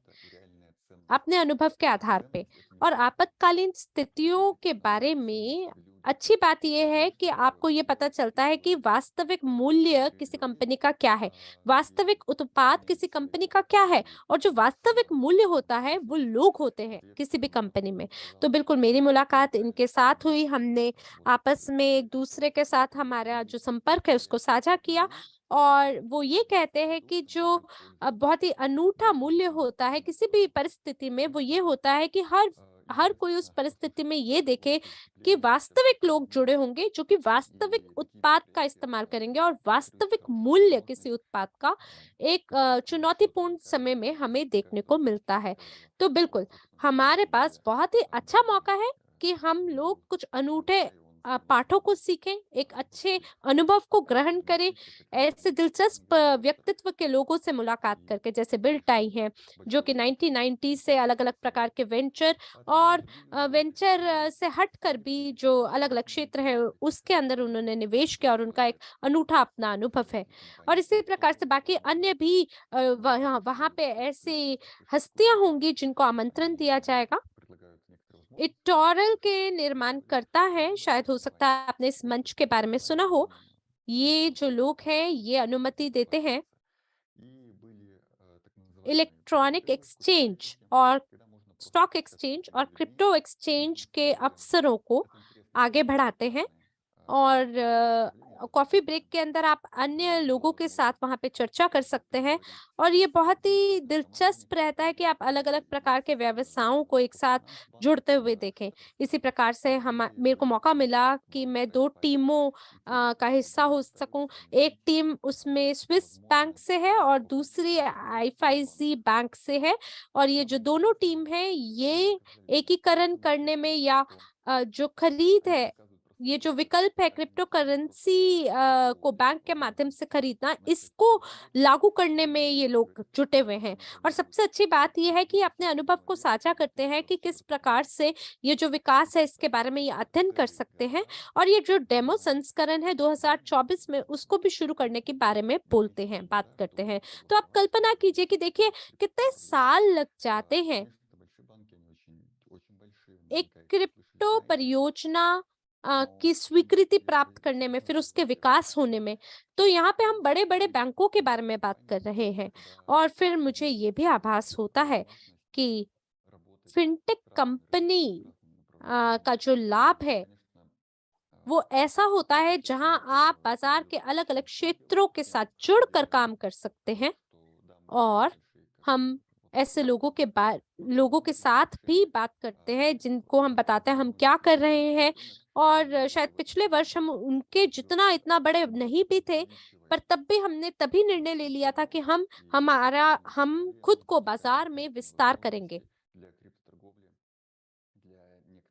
अपने अनुभव के आधार पे। और आपातकालीन स्थितियों के बारे में अच्छी बात यह है कि आपको ये पता चलता है कि वास्तविक मूल्य किसी कंपनी का क्या है, वास्तविक उत्पाद किसी कंपनी का क्या है, और जो वास्तविक मूल्य होता है वो लोग होते हैं किसी भी कंपनी में। तो बिल्कुल मेरी मुलाकात इनके साथ हुई, हमने आपस में एक दूसरे के साथ हमारा जो संपर्क है उसको साझा किया, और वो ये कहते हैं कि जो बहुत ही अनूठा मूल्य होता है किसी भी परिस्थिति में, वो ये होता है कि हर हर कोई उस परिस्थिति में ये देखे कि वास्तविक लोग जुड़े होंगे जो कि वास्तविक उत्पाद का इस्तेमाल करेंगे, और वास्तविक मूल्य किसी उत्पाद का एक चुनौतीपूर्ण समय में हमें देखने को मिलता है। तो बिल्कुल हमारे पास बहुत ही अच्छा मौका है कि हम लोग कुछ अनूठे पाठों को सीखें, एक अच्छे अनुभव को ग्रहण करें, ऐसे दिलचस्प व्यक्तित्व के लोगों से मुलाकात करके, जैसे बिल टाई हैं, जो कि 1990 से अलग-अलग प्रकार के वेंचर और वेंचर से हटकर भी जो अलग-अलग क्षेत्र है, उसके अंदर उन्होंने निवेश किया, और उनका एक अनूठा अपना अनुभव है। और इसी प्रकार से बाकी अन्य भी वहाँ वहाँ पे ऐसी हस्तियाँ होंगी जिनको आमंत्रण दिया जाएगा। इटोरल के निर्माणकर्ता हैं, शायद हो सकता है आपने इस मंच के बारे में सुना हो। ये जो लोग हैं, ये अनुमति देते हैं इलेक्ट्रॉनिक एक्सचेंज और स्टॉक एक्सचेंज और क्रिप्टो एक्सचेंज के अवसरों को आगे बढ़ाते हैं। और कॉफ़ी ब्रेक के अंदर आप अन्य लोगों के साथ वहाँ पे चर्चा कर सकते हैं, और ये बहुत ही दिलचस्प रहता है कि आप अलग-अलग प्रकार के व्यवसायों को एक साथ जुड़ते हुए देखें। इसी प्रकार से हम मेरे को मौका मिला कि मैं 2 टीमों का हिस्सा हो सकूँ। एक टीम उसमें स्विस बैंक से है और दूसरी आईएफआईसी बैंक से है, और ये जो दोनों टीम है, ये एकीकरण करने में या जो खरीद है, ये जो विकल्प है क्रिप्टो करेंसी को बैंक के माध्यम से खरीदना, इसको लागू करने में ये लोग जुटे हुए हैं। और सबसे अच्छी बात ये है कि अपने अनुभव को साझा करते हैं कि किस प्रकार से ये जो विकास है इसके बारे में ये अध्ययन कर सकते हैं, और ये जो डेमो संस्करण है 2024 में, उसको भी शुरू करने के बारे में बोलते हैं, बात करते हैं। तो आप कल्पना कीजिए कि देखिए कितने साल लग जाते हैं एक क्रिप्टो परियोजना की स्वीकृति प्राप्त करने में, फिर उसके विकास होने में, तो यहाँ पे हम बड़े-बड़े बैंकों के बारे में बात कर रहे हैं। और फिर मुझे ये भी आभास होता है कि फिनटेक कंपनी का जो लाभ है, वो ऐसा होता है जहाँ आप बाज़ार के अलग-अलग क्षेत्रों के साथ जुड़कर काम कर सकते हैं। और हम ऐसे लोगों के साथ भी बात करते हैं जिनको हम बताते हैं हम क्या कर रहे हैं। और शायद पिछले वर्ष हम उनके जितना इतना बड़े नहीं भी थे, पर तब भी हमने तभी निर्णय ले लिया था कि हम खुद को बाजार में विस्तार करेंगे।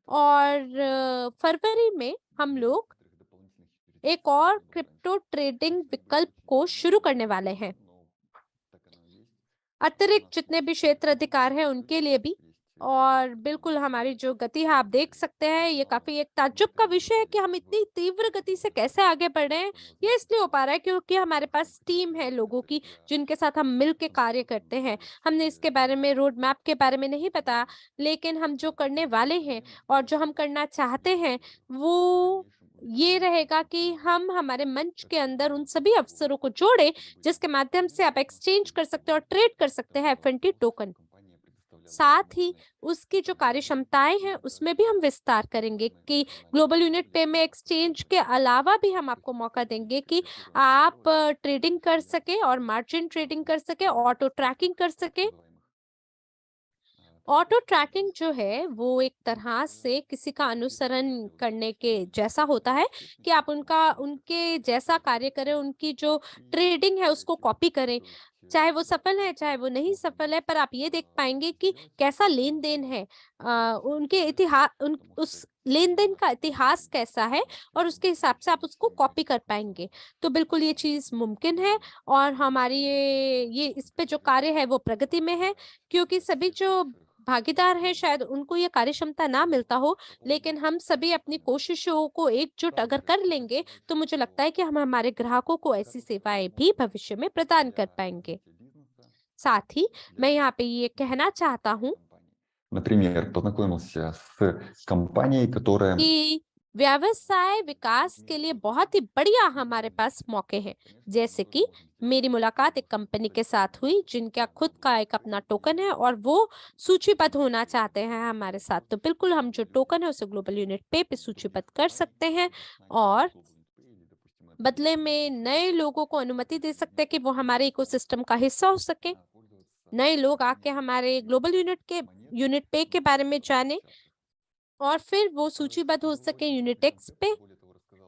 और फरवरी में हम लोग एक और क्रिप्टो ट्रेडिंग विकल्प को शुरू करने वाले हैं, अतिरिक्त जितने भी क्षेत्र अधिकार हैं उनके लिए भी। और बिल्कुल हमारी जो गति है आप देख सकते हैं, ये काफ़ी एक ताज्जुब का विषय है कि हम इतनी तीव्र गति से कैसे आगे बढ़ रहे हैं। ये इसलिए हो पा रहा है क्योंकि हमारे पास टीम है लोगों की, जिनके साथ हम मिल के कार्य करते हैं। हमने इसके बारे में रोड मैप के बारे में नहीं बताया, लेकिन हम जो करने वाले हैं और जो हम करना चाहते हैं, वो ये रहेगा कि हम हमारे मंच के अंदर उन सभी अवसरों को जोड़ें जिसके माध्यम से आप एक्सचेंज कर सकते हैं और ट्रेड कर सकते हैं एफ टोकन। साथ ही उसकी जो कार्यक्षमताएं हैं उसमें भी हम विस्तार करेंगे कि ग्लोबल यूनिट पे में एक्सचेंज के अलावा भी हम आपको मौका देंगे कि आप ट्रेडिंग कर सके और मार्जिन ट्रेडिंग कर सके, ऑटो ट्रैकिंग कर सके। ऑटो ट्रैकिंग जो है वो एक तरह से किसी का अनुसरण करने के जैसा होता है कि आप उनके जैसा कार्य करें, उनकी जो ट्रेडिंग है उसको कॉपी करें। चाहे वो सफल है, चाहे वो नहीं सफल है, पर आप ये देख पाएंगे कि कैसा लेन-देन है। उनके उस लेन-देन का इतिहास कैसा है और उसके हिसाब से आप उसको कॉपी कर पाएंगे। तो बिल्कुल ये चीज़ मुमकिन है और हमारी ये इस पे जो कार्य है वो प्रगति में है, क्योंकि सभी जो भागीदार हैं शायद उनको ये कार्यक्षमता ना मिलता हो, लेकिन हम सभी अपनी कोशिशों को एकजुट अगर कर लेंगे, तो मुझे लगता है कि हम हमारे ग्राहकों को ऐसी सेवाएँ भी भविष्य में प्रदान कर पाएँगे। साथ ही मैं यहाँ पे ये कहना चाहता हूँ Например, познакомился с компанией, которая कि व्यवसाय विकास के लिए बहुत ही बढ़िया हमारे पास मौके हैं। जैसे कि मेरी मुलाकात एक कंपनी के साथ हुई जिनका खुद का एक अपना टोकन है और वो सूचीबद्ध होना चाहते हैं हमारे साथ। तो बिल्कुल हम जो टोकन है उसे ग्लोबल यूनिट पे सूचीबद्ध कर सकते हैं और बदले में नए लोगों को अनुमति दे सकते हैं कि वो हमारे इकोसिस्टम का हिस्सा हो सके। नए लोग आके हमारे ग्लोबल यूनिट पे के बारे में जाने और फिर वो सूचीबद्ध हो सके यूनिटेक्स पे।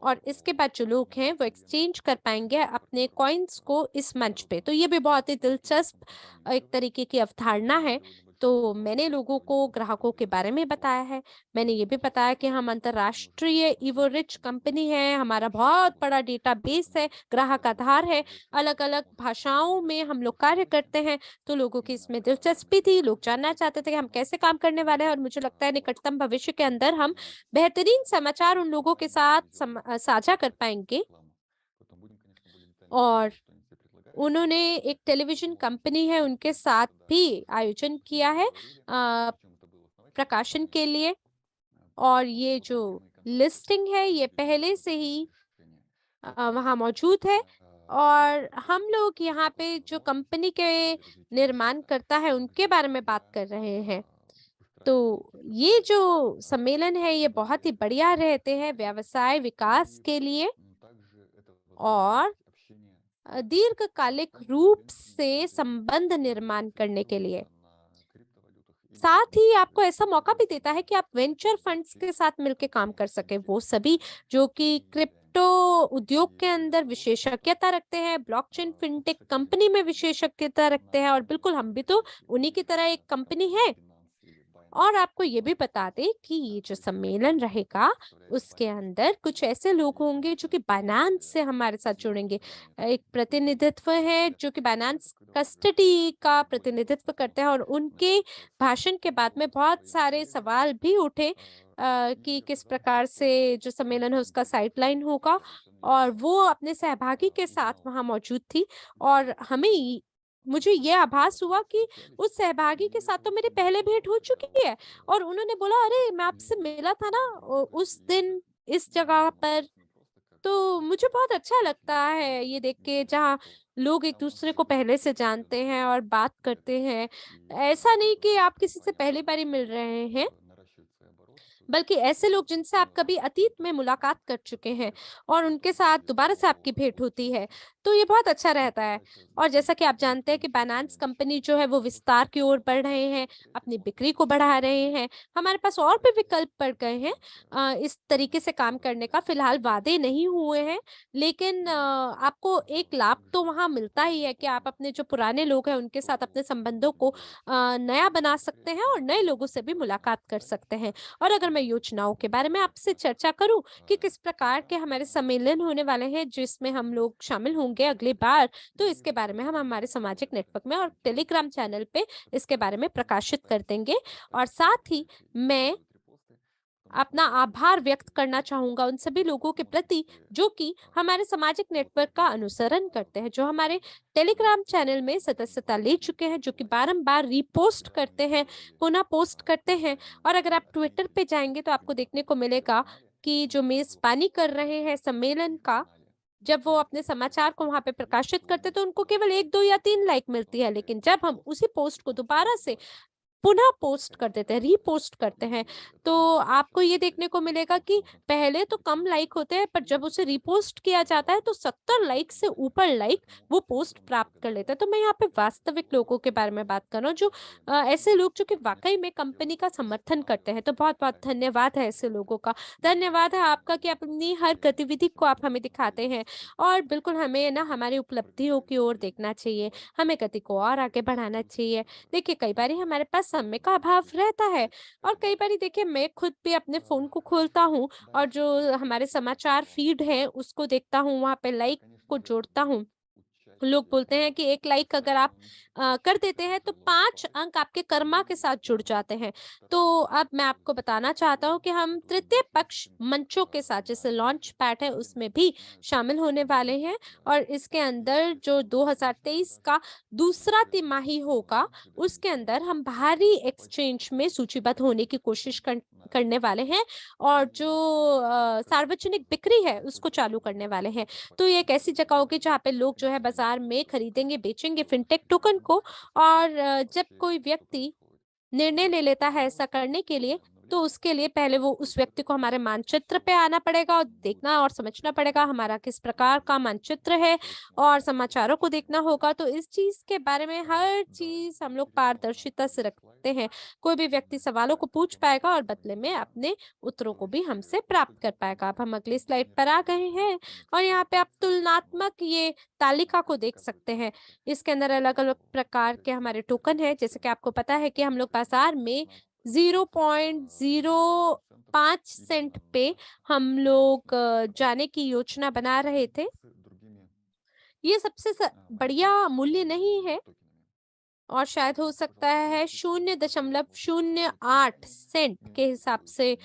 और इसके बाद जो लोग हैं वो एक्सचेंज कर पाएंगे अपने कॉइन्स को इस मंच पे। तो ये भी बहुत ही दिलचस्प एक तरीके की अवधारणा है। तो मैंने लोगों को ग्राहकों के बारे में बताया है। मैंने ये भी बताया कि हम अंतर्राष्ट्रीय इवो रिच कंपनी है, हमारा बहुत बड़ा डेटाबेस है, ग्राहक आधार है, अलग-अलग भाषाओं में हम लोग कार्य करते हैं। तो लोगों की इसमें दिलचस्पी थी, लोग जानना चाहते थे कि हम कैसे काम करने वाले हैं और मुझे लगता है निकटतम भविष्य के अंदर हम बेहतरीन समाचार उन लोगों के साथ साझा कर पाएँगे। और उन्होंने एक टेलीविज़न कंपनी है, उनके साथ भी आयोजन किया है प्रकाशन के लिए। और ये जो लिस्टिंग है, ये पहले से ही वहाँ मौजूद है। और हम लोग यहाँ पे जो कंपनी के निर्माणकर्ता है, उनके बारे में बात कर रहे हैं। तो ये जो सम्मेलन है, ये बहुत ही बढ़िया रहते हैं व्यवसाय विकास के लिए और दीर्घकालिक रूप से संबंध निर्माण करने के लिए। साथ ही आपको ऐसा मौका भी देता है कि आप वेंचर फंड्स के साथ मिलके काम कर सकें। वो सभी जो कि क्रिप्टो उद्योग के अंदर विशेषज्ञता रखते हैं, ब्लॉकचेन फिनटेक कंपनी में विशेषज्ञता रखते हैं और बिल्कुल हम भी तो उन्हीं की तरह एक कंपनी है। और आपको ये भी बता दें कि ये जो सम्मेलन रहेगा, उसके अंदर कुछ ऐसे लोग होंगे जो कि बायनांस से हमारे साथ जुड़ेंगे। एक प्रतिनिधित्व है जो कि बायनांस कस्टडी का प्रतिनिधित्व करते हैं और उनके भाषण के बाद में बहुत सारे सवाल भी उठे कि किस प्रकार से जो सम्मेलन है उसका साइडलाइन होगा। और वो अपने सहभागी के साथ वहाँ मौजूद थी और हमें मुझे ये आभास हुआ कि उस सहभागी के साथ तो मेरी पहले भेंट हो चुकी है और उन्होंने बोला, "अरे! मैं आपसे मिला था ना उस दिन इस जगह पर।" तो मुझे बहुत अच्छा लगता है ये देख के, जहाँ लोग एक-दूसरे को पहले से जानते हैं और बात करते हैं। ऐसा नहीं कि आप किसी से पहली बार ही मिल रहे हैं, बल्कि ऐसे लोग जिनसे आप कभी अतीत में मुलाकात कर चुके हैं और उनके साथ दोबारा से आपकी भेंट होती है, तो ये बहुत अच्छा रहता है। और जैसा कि आप जानते हैं कि बायनांस कंपनी जो है वो विस्तार की ओर बढ़ रहे हैं, अपनी बिक्री को बढ़ा रहे हैं। हमारे पास और भी विकल्प बढ़ गए हैं इस तरीके से काम करने का। फिलहाल वादे नहीं हुए हैं, लेकिन आपको एक लाभ तो वहाँ मिलता ही है कि आप अपने जो पुराने लोग हैं उनके साथ अपने संबंधों को नया बना सकते हैं और नए लोगों से भी मुलाकात कर सकते हैं। और अगर मैं योजनाओं के बारे में आपसे चर्चा करूं कि किस प्रकार के हमारे सम्मेलन होने वाले हैं जिसमें हम लोग शामिल होंगे अगली बार, तो इसके बारे में हम हमारे सामाजिक नेटवर्क में और टेलीग्राम चैनल पे इसके बारे में प्रकाशित कर देंगे। और साथ ही मैं अपना आभार व्यक्त करना चाहूँगा उन सभी लोगों के प्रति जो कि हमारे सामाजिक नेटवर्क का अनुसरण करते हैं, जो हमारे टेलीग्राम चैनल में सदस्यता ले चुके हैं, जो कि बारंबार रीपोस्ट करते हैं, पुनः पोस्ट करते हैं। और अगर आप ट्विटर पे जाएँगे तो आपको देखने को मिलेगा कि जो मेज़बानी कर रहे हैं सम्मेलन का, जब वो अपने समाचार को वहाँ पे प्रकाशित करते हैं तो उनको केवल 1, 2 या 3 लाइक मिलती है। लेकिन जब हम उसी पोस्ट को दोबारा से पुनः पोस्ट कर देते हैं, रीपोस्ट करते हैं, तो आपको ये देखने को मिलेगा कि पहले तो कम लाइक होते हैं, पर जब उसे रीपोस्ट किया जाता है तो 70 लाइक से ऊपर लाइक वो पोस्ट प्राप्त कर लेता है। तो मैं यहाँ पे वास्तविक लोगों के बारे में बात कर रहा हूँ, जो ऐसे लोग जो कि वाक़ई में कंपनी का समर्थन करते हैं। तो बहुत-बहुत धन्यवाद है ऐसे लोगों का। धन्यवाद है आपका कि अपनी हर गतिविधि को आप हमें दिखाते हैं और बिल्कुल हमें ना हमारी उपलब्धियों की ओर देखना चाहिए, हमें गति को और आगे बढ़ाना चाहिए। देखिए, कई बारी हमारे पास समय का अभाव रहता है और कई बारी देखिए मैं खुद भी अपने फ़ोन को खोलता हूँ और जो हमारे समाचार फ़ीड है उसको देखता हूँ, वहाँ पे लाइक को जोड़ता हूँ। लोग बोलते हैं कि 1 लाइक अगर आप कर देते हैं तो 5 अंक आपके कर्मा के साथ जुड़ जाते हैं। तो अब मैं आपको बताना चाहता हूँ कि हम तृतीय पक्ष मंचों के साथ, जैसे लॉन्च पैड है, उसमें भी शामिल होने वाले हैं और इसके अंदर जो 2023 का दूसरा तिमाही होगा, उसके अंदर हम बाहरी एक्सचेंज में सूचीबद्ध होने की कोशिश करने वाले हैं और जो सार्वजनिक बिक्री है उसको चालू करने वाले हैं। तो ये एक ऐसी जगह होगी जहाँ पे लोग जो है बाजार में खरीदेंगे, बेचेंगे फिनटेक टोकन को। और जब कोई व्यक्ति निर्णय ले लेता है ऐसा करने के लिए, तो उसके लिए पहले वो उस व्यक्ति को हमारे मानचित्र पे आना पड़ेगा और देखना और समझना पड़ेगा हमारा किस प्रकार का मानचित्र है और समाचारों को देखना होगा। तो इस चीज़ के बारे में हर चीज़ हम लोग पारदर्शिता से रखते हैं। कोई भी व्यक्ति सवालों को पूछ पाएगा और बदले में अपने उत्तरों को भी हमसे प्राप्त कर पाएगा। अब हम अगली स्लाइड पर आ गए हैं और यहाँ पे आप तुलनात्मक ये तालिका को देख सकते हैं। इसके अंदर अलग-अलग प्रकार के हमारे टोकन हैं, जैसे कि आपको पता है कि हम लोग बाज़ार में 0.05 सेंट पे हम लोग जाने की योजना बना रहे थे। ये सबसे बढ़िया मूल्य नहीं है और शायद हो सकता है 0.08 सेंट के हिसाब से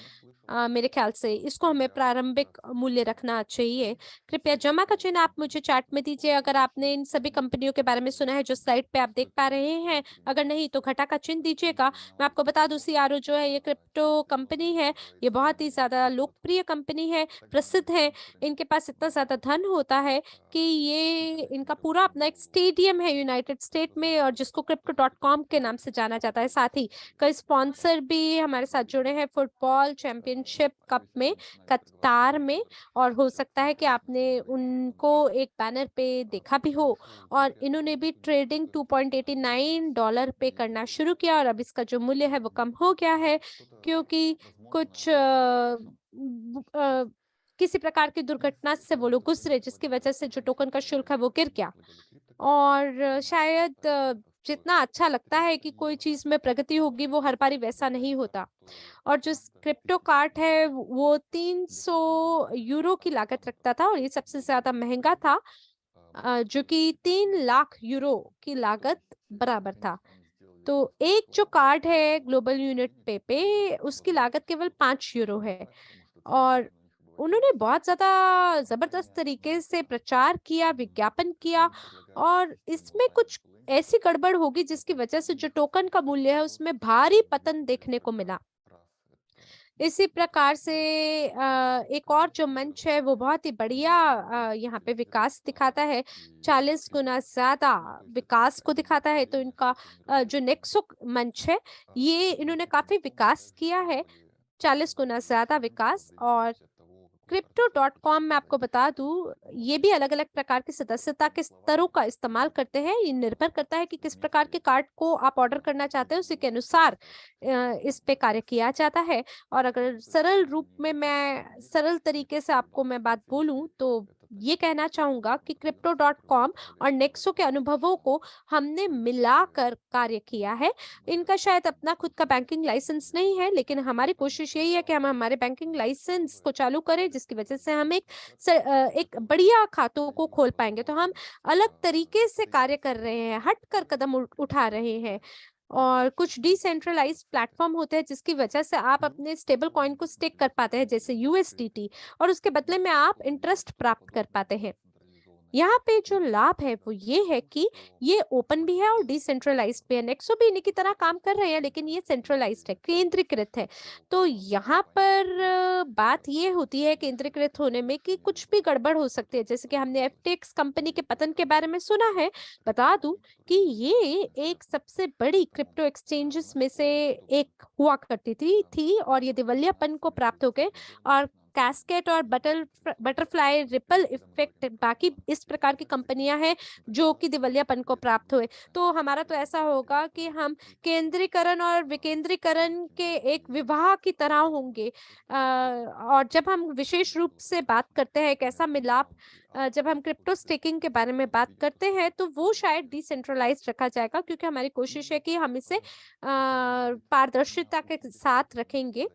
मेरे ख्याल से इसको हमें प्रारंभिक मूल्य रखना चाहिए। कृपया जमा का चिन्ह आप मुझे चार्ट में दीजिए अगर आपने इन सभी कंपनियों के बारे में सुना है जो स्लाइड पे आप देख पा रहे हैं। अगर नहीं तो घटा का चिन्ह दीजिएगा। मैं आपको बता दूँ, सीआरओ जो है ये क्रिप्टो कंपनी है। ये बहुत ही ज़्यादा लोकप्रिय कंपनी है, प्रसिद्ध है। इनके पास इतना ज़्यादा धन होता है कि ये इनका पूरा अपना एक स्टेडियम है यूनाइटेड स्टेट में और जिसको crypto.com के नाम से जाना जाता है। साथ ही कई स्पॉन्सर भी हमारे साथ जुड़े हैं फुटबॉल चैंपियनशिप कप में, कतार में। और हो सकता है कि आपने उनको एक बैनर पे देखा भी हो। और इन्होंने भी ट्रेडिंग $2.89 पे करना शुरू किया और अब इसका जो मूल्य है वो कम हो गया है क्योंकि कुछ किसी प्रकार की दुर्घटना से वो लोग गुजरे जिसकी वजह से जो टोकन का शुल्क है वो गिर गया। और शायद जितना अच्छा लगता है कि कोई चीज़ में प्रगति होगी वो हर बारी वैसा नहीं होता। और जो क्रिप्टो कार्ट है वो 300 यूरो की लागत रखता था और ये सबसे ज़्यादा महंगा था, जो कि 3 लाख यूरो की लागत बराबर था। तो एक जो कार्ड है ग्लोबल यूनिट पे उसकी लागत केवल 5 यूरो है और उन्होंने बहुत ज़्यादा ज़बरदस्त तरीके से प्रचार किया, विज्ञापन किया और इसमें कुछ ऐसी गड़बड़ होगी जिसकी वजह से जो टोकन का मूल्य है उसमें भारी पतन देखने को मिला। इसी प्रकार से एक और जो मंच है वो बहुत ही बढ़िया यहाँ पे विकास दिखाता है, 40 गुना ज़्यादा विकास को दिखाता है। तो इनका जो नेक्सो मंच है, ये इन्होंने काफ़ी विकास किया है, 40 गुना ज़्यादा विकास। और Crypto.com मैं आपको बता दूँ, ये भी अलग-अलग प्रकार की सदस्यता के स्तरों का इस्तेमाल करते हैं। ये निर्भर करता है कि किस प्रकार के कार्ड को आप ऑर्डर करना चाहते हैं, उसी के अनुसार इस पे कार्य किया जाता है। और अगर सरल रूप में मैं सरल तरीके से आपको मैं बात बोलूँ, तो ये कहना चाहूँगा कि Crypto.com और नेक्सो के अनुभवों को हमने मिलाकर कार्य किया है। इनका शायद अपना खुद का बैंकिंग लाइसेंस नहीं है, लेकिन हमारी कोशिश यही है कि हम हमारे बैंकिंग लाइसेंस को चालू करें, जिसकी वजह से हम एक बढ़िया खातों को खोल पाएँगे। तो हम अलग तरीके से कार्य कर रहे हैं, हटकर कदम उठा रहे हैं। और कुछ डिसेंट्रलाइज्ड प्लेटफ़ॉर्म होते हैं, जिसकी वजह से आप अपने स्टेबल कॉइन को स्टेक कर पाते हैं, जैसे यूएसडीटी, और उसके बदले में आप इंटरेस्ट प्राप्त कर पाते हैं। यहाँ पे जो लाभ है वो ये है कि ये ओपन भी है और डिसेंट्रलाइज्ड भी है। नेक्सो भी इन्हीं की तरह काम कर रहे हैं, लेकिन ये सेंट्रलाइज्ड है, केंद्रीकृत है। तो यहाँ पर बात ये होती है केंद्रीकृत होने में कि कुछ भी गड़बड़ हो सकती है। जैसे कि हमने एफटीएक्स कंपनी के पतन के बारे में सुना है। बता दूं कि ये एक सबसे बड़ी क्रिप्टो एक्सचेंजेस में से एक हुआ करती थी और ये दिवालियापन को प्राप्त हो गए। और कैस्केट और बटरफ्लाई रिपल इफेक्ट, बाकी इस प्रकार की कंपनियां हैं जो कि दिवालियापन को प्राप्त हुए। तो हमारा तो ऐसा होगा कि हम केंद्रीकरण और विकेंद्रीकरण के एक विवाह की तरह होंगे। और जब हम विशेष रूप से बात करते हैं एक ऐसा मिलाप, जब हम क्रिप्टो स्टेकिंग के बारे में बात करते हैं, तो वो शायद डिसेंट्रलाइज्ड रखा जाएगा, क्योंकि हमारी कोशिश है कि हम इसे पारदर्शिता के साथ रखेंगे।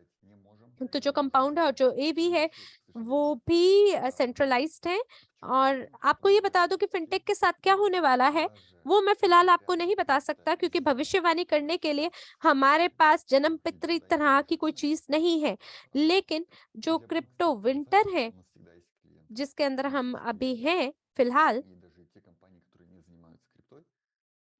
तो जो कंपाउंड है और जो एवी है वो भी सेंट्रलाइज्ड है। और आपको ये बता दूं कि फिनटेक के साथ क्या होने वाला है, वो मैं फिलहाल आपको नहीं बता सकता, क्योंकि भविष्यवाणी करने के लिए हमारे पास जन्म पितृ तरह की कोई चीज नहीं है। लेकिन जो क्रिप्टो विंटर है, जिसके अंदर हम अभी हैं फिलहाल,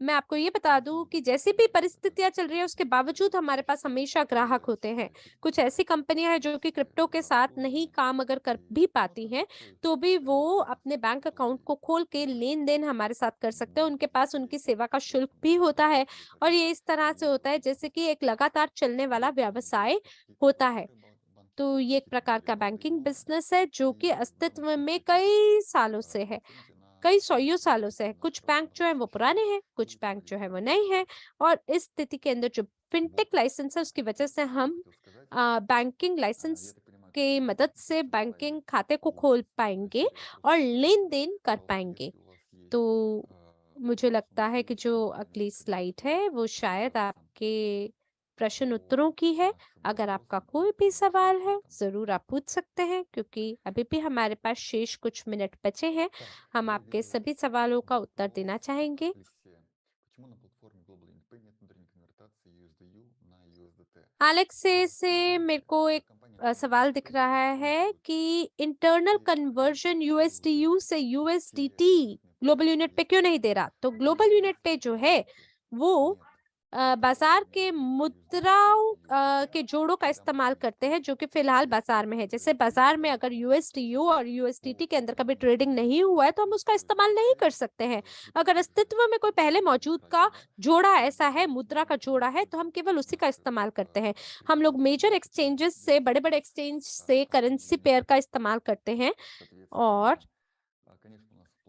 मैं आपको ये बता दूँ कि जैसी भी परिस्थितियाँ चल रही है, उसके बावजूद हमारे पास हमेशा ग्राहक होते हैं। कुछ ऐसी कंपनियाँ हैं जो कि क्रिप्टो के साथ नहीं काम अगर कर भी पाती हैं, तो भी वो अपने बैंक अकाउंट को खोल के लेन-देन हमारे साथ कर सकते हैं। उनके पास उनकी सेवा का शुल्क भी होता है और ये इस तरह से होता है जैसे कि एक लगातार चलने वाला व्यवसाय होता है। तो ये एक प्रकार का बैंकिंग बिज़नेस है जो कि अस्तित्व में कई सालों से है। कई सौयों सालों से है। कुछ बैंक जो है वो पुराने हैं, कुछ बैंक जो है वो नए हैं। और इस स्थिति के अंदर जो फिनटेक लाइसेंस है, उसकी वजह से हम बैंकिंग लाइसेंस के मदद से बैंकिंग खाते को खोल पाएंगे और लेन-देन कर पाएंगे। तो मुझे लगता है कि जो अगली स्लाइड है वो शायद आपके प्रश्न उत्तरों की है। अगर आपका कोई भी सवाल है, ज़रूर आप पूछ सकते हैं, क्योंकि अभी भी हमारे पास शेष कुछ मिनट बचे हैं। हम आपके सभी सवालों का उत्तर देना चाहेंगे। एलेक्स से मेरे को एक सवाल दिख रहा है कि इंटरनल कन्वर्जन यूएसडीयू से यूएसडीटी ग्लोबल यूनिट पे क्यों नहीं दे रहा? तो ग्लोबल यूनिट पे जो है वो बाजार के मुद्राओं के जोड़ों का इस्तेमाल करते हैं, जो कि फिलहाल बाजार में है। जैसे बाजार में अगर यूएसडीयू और यूएसडीटी के अंदर कभी ट्रेडिंग नहीं हुआ है, तो हम उसका इस्तेमाल नहीं कर सकते हैं। अगर अस्तित्व में कोई पहले मौजूद का जोड़ा ऐसा है, मुद्रा का जोड़ा है, तो हम केवल उसी का इस्तेमाल करते हैं। हम लोग मेजर एक्सचेंजेस से, बड़े-बड़े एक्सचेंज से करेंसी पेयर का इस्तेमाल करते हैं। और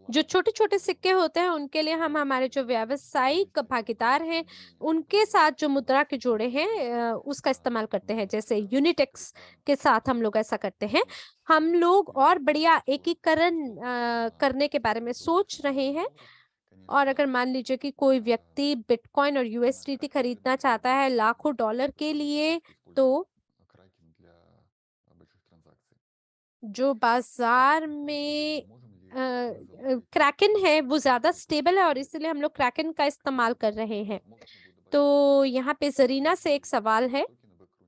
जो छोटे-छोटे सिक्के होते हैं, उनके लिए हम हमारे जो व्यावसायिक भागीदार हैं, उनके साथ जो मुद्रा के जोड़े हैं उसका इस्तेमाल करते हैं। जैसे यूनिटेक्स के साथ हम लोग ऐसा करते हैं। हम लोग और बढ़िया एकीकरण करने के बारे में सोच रहे हैं। और अगर मान लीजिए कि कोई व्यक्ति बिटकॉइन और यूएसडीटी खरीदना चाहता है लाखों डॉलर के लिए, तो जो बाजार में क्रैकन है वो ज़्यादा स्टेबल है और इसीलिए हम लोग क्रैकन का इस्तेमाल कर रहे हैं। तो यहाँ पे ज़रीना से एक सवाल है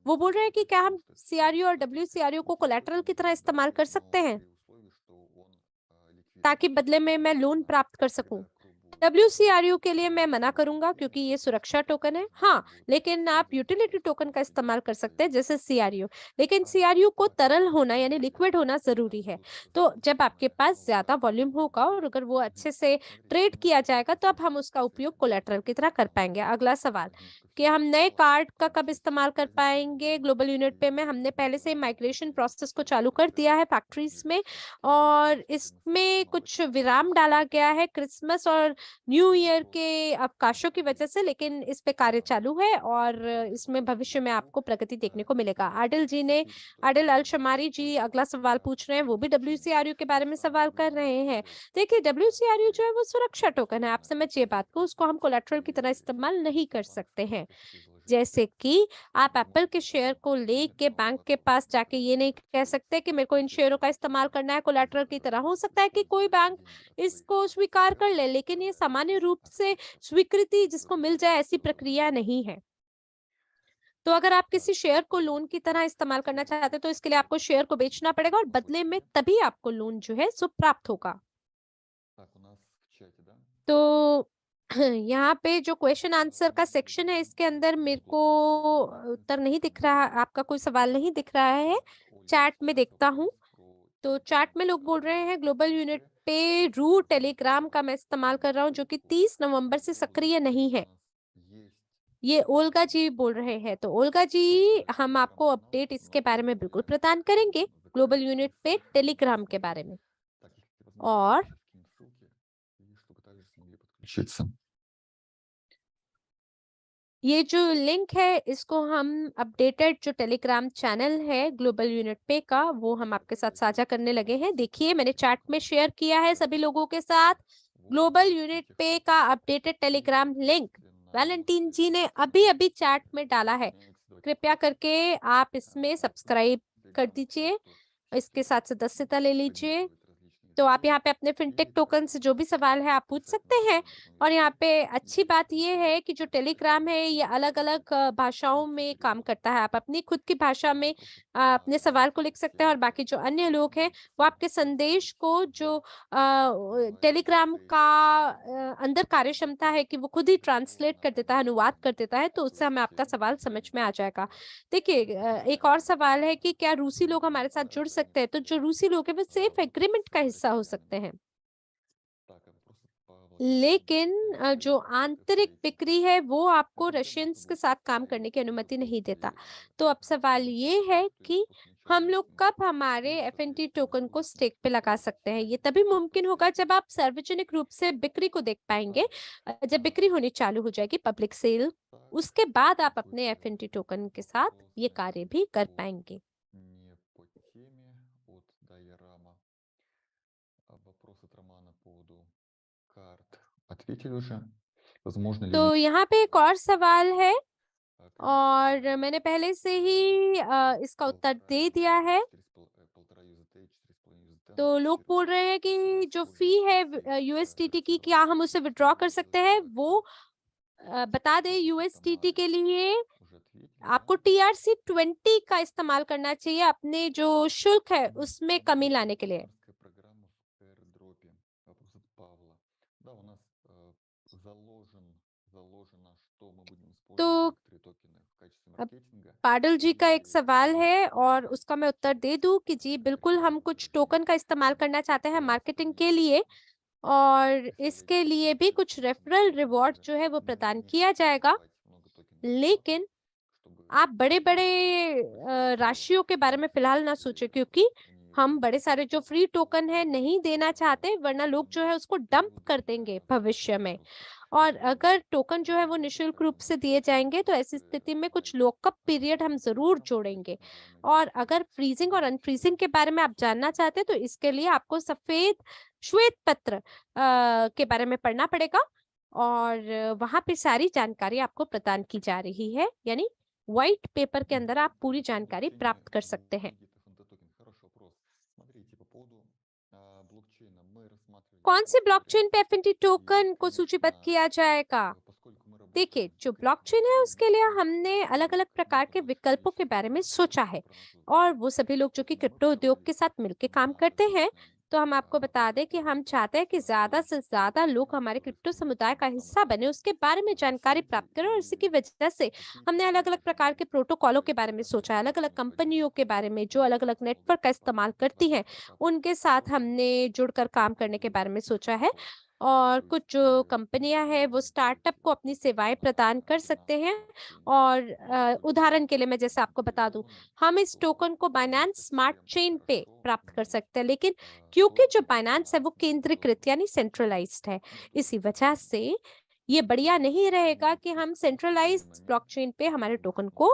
वो बोल रहे हैं कि क्या हम CRU और WCRU को कोलैटरल की तरह इस्तेमाल कर सकते हैं ताकि बदले में मैं लोन प्राप्त कर सकूं। WCRU के लिए मैं मना करूंगा क्योंकि ये सुरक्षा टोकन है। हाँ, लेकिन आप यूटिलिटी टोकन का इस्तेमाल कर सकते हैं जैसे CRU। लेकिन CRU को तरल होना यानी लिक्विड होना जरूरी है। तो जब आपके पास ज्यादा वॉल्यूम होगा और अगर वो अच्छे से ट्रेड किया जाएगा तो अब हम उसका उपयोग कोलेटरल की तरह कर पाएंगे। अगला सवाल कि हम नए कार्ड का कब इस्तेमाल कर पाएंगे ग्लोबल यूनिट पे में। हमने पहले से माइग्रेशन प्रोसेस को चालू कर दिया है फैक्ट्रीज में, और इसमें कुछ विराम डाला गया है क्रिसमस और न्यू ईयर के अवकाशों की वजह से, लेकिन इस पे कार्य चालू है और इसमें भविष्य में आपको प्रगति देखने को मिलेगा। आदिल अल शमारी जी अगला सवाल पूछ रहे हैं, वो भी WCRU के बारे में सवाल कर रहे हैं। देखिए, WCRU जो है वो सुरक्षा टोकन है, आप समझिए बात को, उसको हम कोलेटरल की तरह इस्तेमाल नहीं कर सकते हैं। जैसे कि आप एप्पल के शेयर को लेके बैंक के पास जाके ये नहीं कह सकते कि मेरे को इन शेयरों का इस्तेमाल करना है कोलैटरल की तरह। हो सकता है कि कोई बैंक इसको स्वीकार कर ले, लेकिन ये सामान्य रूप से स्वीकृति जिसको मिल जाए ऐसी प्रक्रिया नहीं है। तो अगर आप किसी शेयर को लोन की तरह इस्तेमाल करना चाहते हैं तो इसके लिए आपको शेयर को बेचना पड़ेगा और बदले में तभी आपको लोन जो है सो प्राप्त होगा। तो यहाँ पे जो क्वेश्चन आंसर का सेक्शन है इसके अंदर मेरे को उत्तर नहीं दिख रहा, आपका कोई सवाल नहीं दिख रहा है। चैट में देखता हूँ, तो चैट में लोग बोल रहे हैं ग्लोबल यूनिट पे रू टेलीग्राम का मैं इस्तेमाल कर रहा हूँ जो कि 30 नवंबर से सक्रिय नहीं है। ये ओल्गा जी बोल रहे हैं। तो ओल्गा जी, हम आपको अपडेट इसके बारे में बिल्कुल प्रदान करेंगे, ग्लोबल यूनिट पे टेलीग्राम के बारे में। और ये जो लिंक है इसको हम अपडेटेड जो टेलीग्राम चैनल है ग्लोबल यूनिट पे का वो हम आपके साथ साझा करने लगे हैं। देखिए, मैंने चैट में शेयर किया है सभी लोगों के साथ ग्लोबल यूनिट पे का अपडेटेड टेलीग्राम लिंक। वैलेंटीन जी ने अभी अभी चैट में डाला है, कृपया करके आप इसमें सब्सक्राइब कर दीजिए, इसके साथ सदस्यता ले लीजिए। तो आप यहाँ पे अपने फिनटेक टोकन से जो भी सवाल है आप पूछ सकते हैं। और यहाँ पे अच्छी बात ये है कि जो टेलीग्राम है ये अलग अलग भाषाओं में काम करता है। आप अपनी खुद की भाषा में अपने सवाल को लिख सकते हैं और बाकी जो अन्य लोग हैं वो आपके संदेश को जो टेलीग्राम का अंदर कार्य क्षमता है कि वो खुद ही ट्रांसलेट कर देता है, अनुवाद कर देता है, तो उससे हमें आपका सवाल समझ में आ जाएगा। देखिए, एक और सवाल है कि क्या रूसी लोग हमारे साथ जुड़ सकते हैं। तो जो रूसी लोग हैं वो सेफ एग्रीमेंट का हिस्सा हो सकते हैं, लेकिन जो आंतरिक बिक्री है वो आपको रशियंस के साथ काम करने की अनुमति नहीं देता। तो अब सवाल ये है कि हम लोग कब हमारे FNT टोकन को स्टेक पे लगा सकते हैं। ये तभी मुमकिन होगा जब आप सार्वजनिक रूप से बिक्री को देख पाएंगे, जब बिक्री होनी चालू हो जाएगी, पब्लिक सेल, उसके बाद आप अपने FNT टोकन के साथ ये कार्य भी कर पाएंगे। तो यहाँ पे एक और सवाल है और मैंने पहले से ही इसका उत्तर दे दिया है। तो लोग बोल रहे हैं कि जो फी है USDT की, क्या हम उसे विड्रॉ कर सकते हैं। वो बता दें, USDT के लिए आपको TRC20 का इस्तेमाल करना चाहिए अपने जो शुल्क है उसमें कमी लाने के लिए। तो अब पाडल जी का एक सवाल है और उसका मैं उत्तर दे दूं कि जी बिल्कुल, हम कुछ टोकन का इस्तेमाल करना चाहते हैं मार्केटिंग के लिए, और इसके लिए भी कुछ रेफरल रिवॉर्ड जो है वो प्रदान किया जाएगा। लेकिन आप बड़े-बड़े राशियों के बारे में फिलहाल ना सोचें, क्योंकि हम बड़े सारे जो फ्री टोकन है नहीं देना चाहते, वरना लोग जो है उसको डंप कर देंगे भविष्य में। और अगर टोकन जो है वो निःशुल्क रूप से दिए जाएंगे तो ऐसी स्थिति में कुछ लॉकअप पीरियड हम जरूर जोड़ेंगे। और अगर फ्रीजिंग और अनफ्रीजिंग के बारे में आप जानना चाहते हैं तो इसके लिए आपको सफेद श्वेत पत्र के बारे में पढ़ना पड़ेगा, और वहां पे सारी जानकारी आपको प्रदान की जा रही है, यानी व्हाइट पेपर के अंदर आप पूरी जानकारी प्राप्त कर सकते हैं। कौन से ब्लॉकचेन पे FNT टोकन को सूचीबद्ध किया जाएगा? देखिए, जो ब्लॉकचेन है उसके लिए हमने अलग-अलग प्रकार के विकल्पों के बारे में सोचा है और वो सभी लोग जो कि क्रिप्टो उद्योग के साथ मिलके काम करते हैं, तो हम आपको बता दें कि हम चाहते हैं कि ज़्यादा से ज़्यादा लोग हमारे क्रिप्टो समुदाय का हिस्सा बने, उसके बारे में जानकारी प्राप्त करें और इसी की वजह से हमने अलग-अलग प्रकार के प्रोटोकॉलों के बारे में सोचा है, अलग-अलग कंपनियों के बारे में जो अलग-अलग नेटवर्क का इस्तेमाल करती हैं, उनके साथ हमने जुड़कर काम करने के बारे में सोचा है। और कुछ जो कंपनियां हैं वो स्टार्टअप को अपनी सेवाएं प्रदान कर सकते हैं और उदाहरण के लिए मैं जैसे आपको बता दूं, हम इस टोकन को बाइनेंस स्मार्ट चेन पे प्राप्त कर सकते हैं, लेकिन क्योंकि जो बाइनेंस है वो केंद्रीकृत यानी सेंट्रलाइज्ड है, इसी वजह से ये बढ़िया नहीं रहेगा कि हम सेंट्रलाइज्ड ब्लॉकचेन पे हमारे टोकन को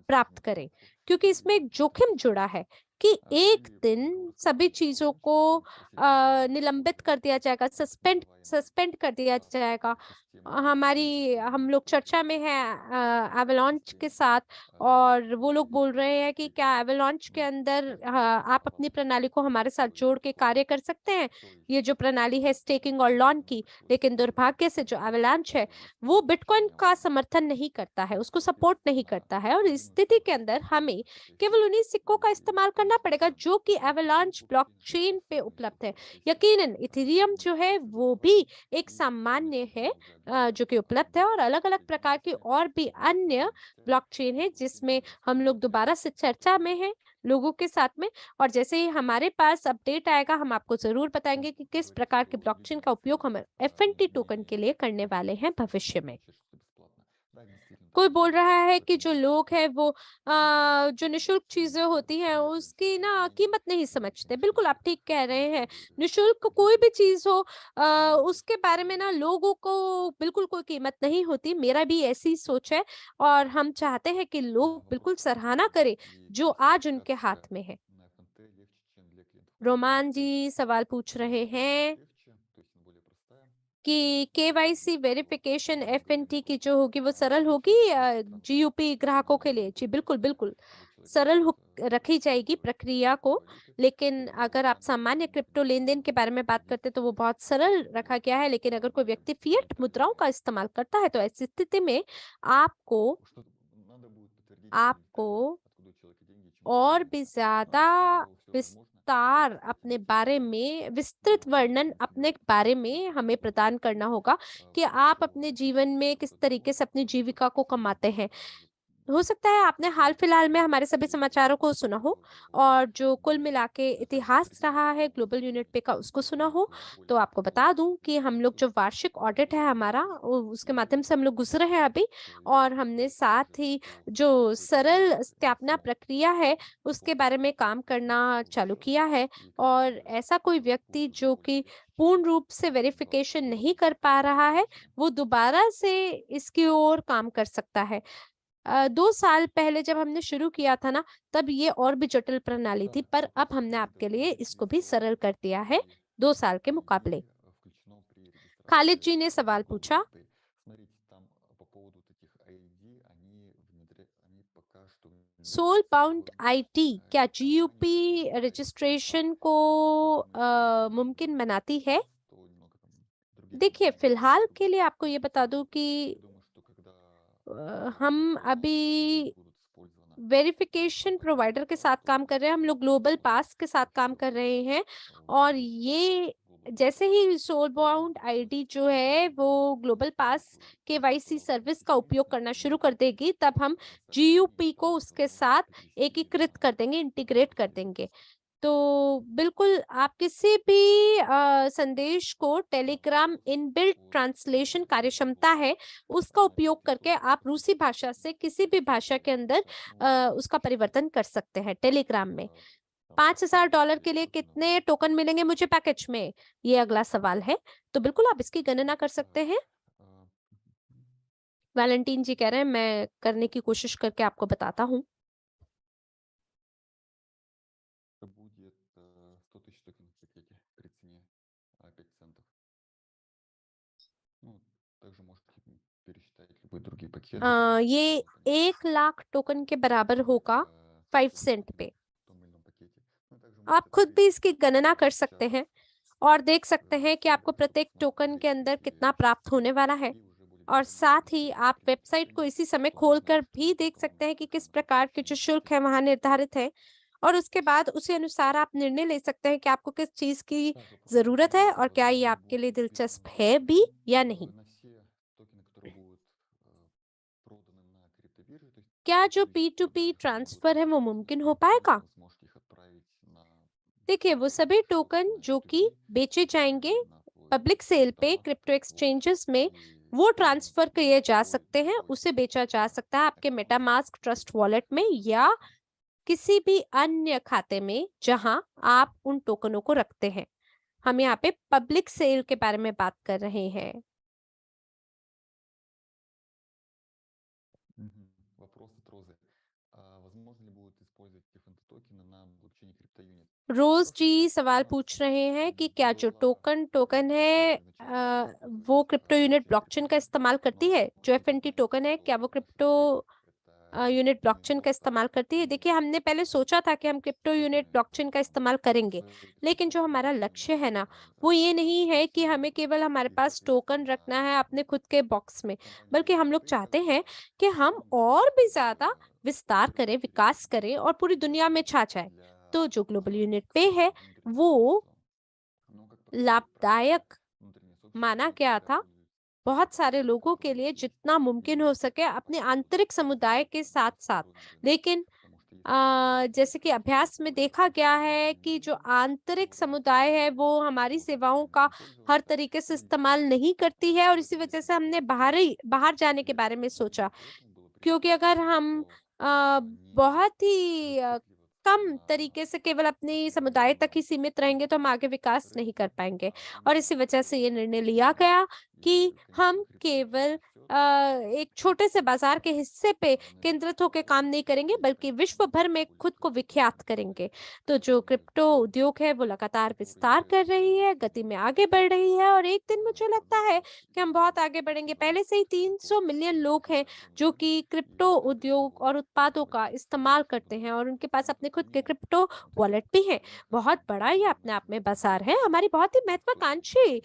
प्राप्त करें, क्योंकि इसमें एक जोखिम जुड़ा है कि एक दिन सभी चीज़ों को निलंबित कर दिया जाएगा, सस्पेंड सस्पेंड कर दिया जाएगा। हमारी हम लोग चर्चा में हैं एवलांच के साथ और वो लोग बोल रहे हैं कि क्या एवलांच के अंदर आप अपनी प्रणाली को हमारे साथ जोड़ के कार्य कर सकते हैं? ये जो प्रणाली है स्टेकिंग और लॉन की, लेकिन दुर्भाग्य से जो एवलांच है वो बिटकॉइन का समर्थन नहीं करता है, उसको सपोर्ट नहीं करता है और इस स्थिति के अंदर हमें केवल उन्हीं सिक्कों का इस्तेमाल करना पड़ेगा जो कि एवलांच ब्लॉकचेन पे उपलब्ध है। यकीनन इथेरियम जो है वो भी एक सामान्य है जो कि उपलब्ध है और अलग-अलग प्रकार की और भी अन्य ब्लॉकचेन है जिसमें हम लोग दोबारा से चर्चा में हैं लोगों के साथ में, और जैसे ही हमारे पास अपडेट आएगा हम आपको ज़रूर बताएंगे कि किस प्रकार के ब्लॉकचेन का उपयोग हम एफएनटी टोकन के लिए करने वाले हैं भविष्य में। कोई बोल रहा है कि जो लोग हैं वो जो निःशुल्क चीज़ें होती हैं उसकी ना कीमत नहीं समझते। बिल्कुल आप ठीक कह रहे हैं। निःशुल्क कोई भी चीज़ हो उसके बारे में ना लोगों को बिल्कुल कोई कीमत नहीं होती। मेरा भी ऐसी ही सोच है और हम चाहते हैं कि लोग बिल्कुल सराहना करें जो आज उनके हाथ में है। रोमान जी सवाल पूछ रहे हैं कि केवाईसी वेरिफिकेशन एफएनटी की जो होगी वो सरल होगी जीयूपी ग्राहकों के लिए? जी बिल्कुल, बिल्कुल। सरल हो रखी जाएगी प्रक्रिया को, लेकिन अगर आप सामान्य क्रिप्टो लेन-देन के बारे में बात करते हैं तो वो बहुत सरल रखा गया है, लेकिन अगर कोई व्यक्ति फ़िएट मुद्राओं का इस्तेमाल करता है तो ऐसी स्थिति में आपको आपको और भी ज़्यादा विस्तृत वर्णन अपने बारे में हमें प्रदान करना होगा कि आप अपने जीवन में किस तरीके से अपनी जीविका को कमाते हैं। हो सकता है आपने हाल-फिलहाल में हमारे सभी समाचारों को सुना हो और जो कुल मिला के इतिहास रहा है ग्लोबल यूनिट पे का उसको सुना हो। तो आपको बता दूँ कि हम लोग जो वार्षिक ऑडिट है हमारा उसके माध्यम से हम लोग गुज़रे हैं अभी, और हमने साथ ही जो सरल सत्यापना प्रक्रिया है उसके बारे में काम करना चालू किया है। और ऐसा कोई व्यक्ति जो कि पूर्ण रूप से वेरिफ़िकेशन नहीं कर पा रहा है, वो दोबारा से इसकी ओर काम कर सकता है। 2 साल पहले जब हमने शुरू किया था ना, तब ये और भी जटिल प्रणाली थी, पर अब हमने आपके लिए इसको भी सरल कर दिया है, 2 साल के मुकाबले। खालिद जी ने सवाल पूछा, सोल बाउंड आईडी क्या जीयूपी रजिस्ट्रेशन को मुमकिन बनाती है? देखिए, फिलहाल के लिए आपको ये बता दूँ कि हम अभी वेरिफिकेशन प्रोवाइडर के साथ काम कर रहे हैं, हम लोग ग्लोबल पास के साथ काम कर रहे हैं और ये जैसे ही सोल बाउंड आईडी जो है वो ग्लोबल पास केवाईसी सर्विस का उपयोग करना शुरू कर देगी, तब हम जीयूपी को उसके साथ एकीकृत कर देंगे, इंटीग्रेट कर देंगे। तो बिल्कुल आप किसी भी संदेश को टेलीग्राम इनबिल्ट ट्रांसलेशन कार्यक्षमता है, उसका उपयोग करके आप रूसी भाषा से किसी भी भाषा के अंदर उसका परिवर्तन कर सकते हैं टेलीग्राम में। $5000 के लिए कितने टोकन मिलेंगे मुझे पैकेज में? ये अगला सवाल है। तो बिल्कुल आप इसकी गणना कर सकते हैं। वैलेंटाइन जी कह रहे हैं मैं करने की कोशिश करके आपको बताता हूँ। ये 1 लाख टोकन के बराबर होगा 5 सेंट पे। आप खुद भी इसकी गणना कर सकते हैं और देख सकते हैं कि आपको प्रत्येक टोकन के अंदर कितना प्राप्त होने वाला है। और साथ ही आप वेबसाइट को इसी समय खोलकर भी देख सकते हैं कि किस प्रकार के जो शुल्क है वहाँ निर्धारित है, और उसके बाद उसी अनुसार आप निर्णय ले सकते हैं कि आपको किस चीज़ की Также ज़रूरत है और क्या ये आपके लिए можно दिलचस्प है भी या नहीं। на все токены, которые будут проданы на криптобирже, то есть क्या जो то есть P2P когда ट्रांसफ़र будут है वो проданы, मुमकिन हो вы पाएगा? сможете их отправить на देखिए, वो सभी счет टोकन на जो कि P2P, बेचे जाएँगे на твой पब्लिक सेल पे MetaMask, क्रिप्टो вот, एक्सचेंजेस में, и वो он ट्रांसफ़र किए जा твой सकते हैं, твой उसे बेचा जा सकता है आपके аккаунт. मेटामास्क ट्रस्ट वॉलेट में या किसी भी अन्य खाते में जहां आप उन टोकनों को रखते हैं। हम यहाँ पे पब्लिक सेल के बारे में बात कर रहे हैं। Мгм. Вопрос от Розы. Возможно ли будет использовать Different токены на блокчейне CryptoUnit? रोज Хороший जी вопрос. सवाल У нас पूछ रहे हैं कि क्या जो было टोकन है изначально использовать वो क्रिप्टो यूनिट блокчейн ब्लॉकचेन का CryptoUnit, इस्तेमाल करती но है? जो поскольку мы एफएनटी знаем, टोकन है क्या वो что क्रिप्टो CryptoUnit это यूनिट не ब्लॉकचेन का просто इस्तेमाल करती है? देखिए, यूनिट हमने पहले सोचा था कि हम क्रिप्टो यूनिट токены, ब्लॉकचेन का он इस्तेमाल करेंगे, стоит लेकिन जो हमारा लक्ष्य है ना, वो ये नहीं है कि हमें केवल हमारे и, पास टोकन रखना соответственно, है अपने खुद के बॉक्स में, компания बल्कि будет हम लोग открыта, चाहते हैं कि हम он будет और भी ज़्यादा विस्तार करें, विकास открыт करें और पूरी दुनिया में छा जाए। для तो जो ग्लोबल यूनिट पे всего है, внутреннего वो сообщества. Но, как показывает практика, लाभदायक внутреннее माना сообщество गया всегда था пользуется बहुत सारे теми, लोगों के которые लिए есть. जितना मुमकिन हो И सके अपने особенно आंतरिक समुदाय के साथ это साथ। стоит говорить. लेकिन Потому что если ты जैसे कि अभ्यास में देखा गया है внутренний कि जो юзер, आंतरिक то समुदाय है ты वो हमारी должен सेवाओं всем का этим हर пользоваться. तरीके से И इस्तेमाल नहीं करती है, और в इसी этом वजह есть से हमने смысл. बाहर जाने के बारे Если में सोचा। именно поэтому было принято क्योंकि अगर решение, हम то अ, не बहुत ही зацикливаться कम на तरीके से केवल अपनी समुदाय तक ही определенном सीमित रहेंगे तो हम आगे विकास नहीं कर рынке, पाएँगे। а और лучше इसी वजह से ये все-таки निर्णय लिया глобально. गया कि И, конечно, हम CryptoUnit केवल растет, एक छोटे से बाजार के हिस्से पे многие केंद्रित होकर काम नहीं करेंगे, बल्कि компании विश्व भर में более खुद को крупные विख्यात используют करेंगे। तो जो Different क्रिप्टो токены, उद्योग है वो लगातार которые विस्तार कर रही है, являются गति में आगे बढ़ रही है, और एक दिन मुझे लगता है продуктом कि हम बहुत среди आगे बढ़ेंगे। पहले से ही банков, 300 кошельков मिलियन लोग हैं всей जो страны. कि क्रिप्टो И это उद्योग всего और उत्पादों का давайте इस्तेमाल करते немного हैं, और उनके पास अपने खुद के поясню. क्रिप्टो वॉलेट भी हैं। Рынка बहुत बड़ा ये अपने आप में बाजार है, हमारी बहुत ही महत्वाकांक्षी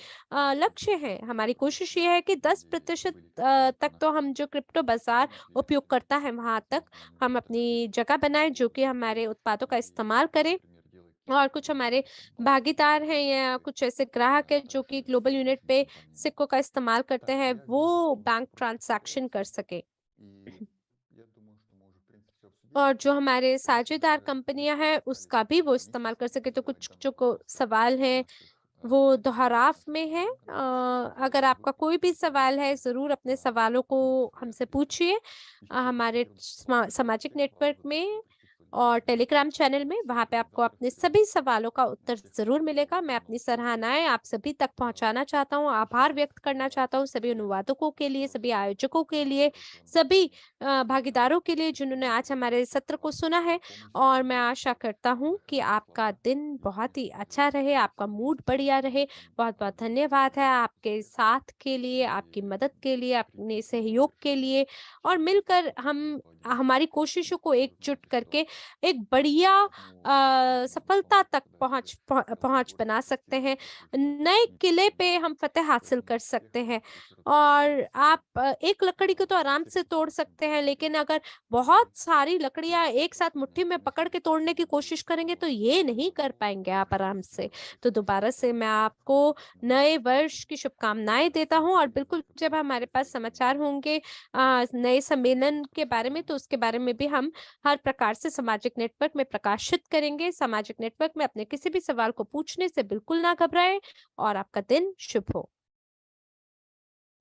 लक्ष्य है। हमारी कोशिश ये है कि были 10% какие-то तक तो हम наши जो क्रिप्टो बाजार знакомые, приятели, उपयोगकर्ता हैं वहाँ तक возможно, они हम будут अपनी хотеть जगह बनाएँ जो कि участвовать हमारे उत्पादों का и, इस्तेमाल करें, например, делать какие-то और कुछ हमारे крупные transfer भागीदार हैं या или कुछ ऐसे ग्राहक हैं जो कि расширить ग्लोबल связь с यूनिट другими पे компаниями. सिक्कों का इस्तेमाल करते Так, हैं, я вижу, वो что у нас बैंक вопросы ट्रांज़ैक्शन कर повторяются, सकें। и я думаю, что мы уже, в принципе, все обсудили. और जो हमारे Конечно साझेदार же, कंपनियां если हैं остались उसका भी वो дополнительные इस्तेमाल कर вопросы, सके, можете तो задавать कुछ данный जो को вопрос सवाल в हैं наших वो чатах दोहराव на में है। Telegram-канале. अगर Вы आपका कोई भी пишите सवाल है вопросы ज़रूर अपने на सवालों को них я हमसे отвечу. पूछिए Еще раз हमारे хотел бы поблагодарить सामाजिक всех вас नेटवर्क за то, что में присутствовали на और эфире. टेलीग्राम चैनल में। वहाँ पे Всех आपको добрых अपने सभी встреч सवालों का на उत्तर всех ज़रूर मिलेगा। ключевых मैं अपनी каналах связи. सराहनाएँ आप सभी तक А, पहुँचाना चाहता हूँ, Еще आभार раз व्यक्त करना चाहता हूँ सभी всех अनुवादकों के लिए, еще सभी раз आयोजकों के लिए, хорошего सभी настроения и भागीदारों के लिए जिन्होंने всего आज हमारे सत्र को вам सुना है। помощи और मैं в आशा करता हूँ कि нахождении आपका вклада. दिन Если बहुत ही использовать अच्छा रहे, आपका CryptoUnit, मूड बढ़िया रहे। очень बहुत-बहुत вам धन्यवाद है советую आपके посмотреть. साथ के लिए, आपकी И मदद के लिए, अपने CryptoUnit सहयोग के решил लिए, और частично मिलकर हम освободить हमारी из कोशिशों को एकजुट сложной करके ситуации. एक बढ़िया Поэтому очень буду सफलता вам तक благодарен за पहुँच support बना सकते системы हैं। CryptoUnit नए किले Ecosystem. पे हम फ़तेह हासिल Поэтому कर всех सकते вас हैं, еще раз благодарю. और आप एक लकड़ी को तो आराम Всех से तोड़ прекрасных सकते हैं, लेकिन выходных. अगर И बहुत सारी लकड़ियाँ एक साथ मुट्ठी में конечно पकड़ же, के तोड़ने की надеюсь, कोशिश करेंगे तो что ये नहीं всего कर पाएँगे आप आराम से। счастливого, तो दोबारा успехов से मैं в आपको नए новом वर्ष की शुभकामनाएँ देता हूँ, और коллективе, बिल्कुल जब который हमारे पास предстоит нам समाचार होंगे создать. नए सम्मेलन के बारे में, Спасибо. तो उसके बारे में भी हम हर प्रकार से सामाजिक नेटवर्क में प्रकाशित करेंगे। सामाजिक नेटवर्क में अपने किसी भी सवाल को पूछने से बिल्कुल ना घबराएँ, और आपका दिन शुभ हो।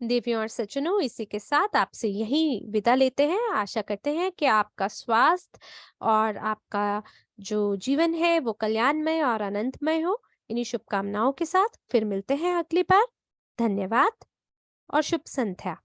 देवियों और सज्जनों, इसी के साथ आपसे यहीं विदा लेते हैं। आशा करते हैं कि आपका स्वास्थ्य और आपका जो जीवन है वो कल्याणमय और आनंदमय हो। इन्हीं शुभकामनाओं के साथ फिर मिलते हैं अगली बार। धन्यवाद और शुभ संध्या।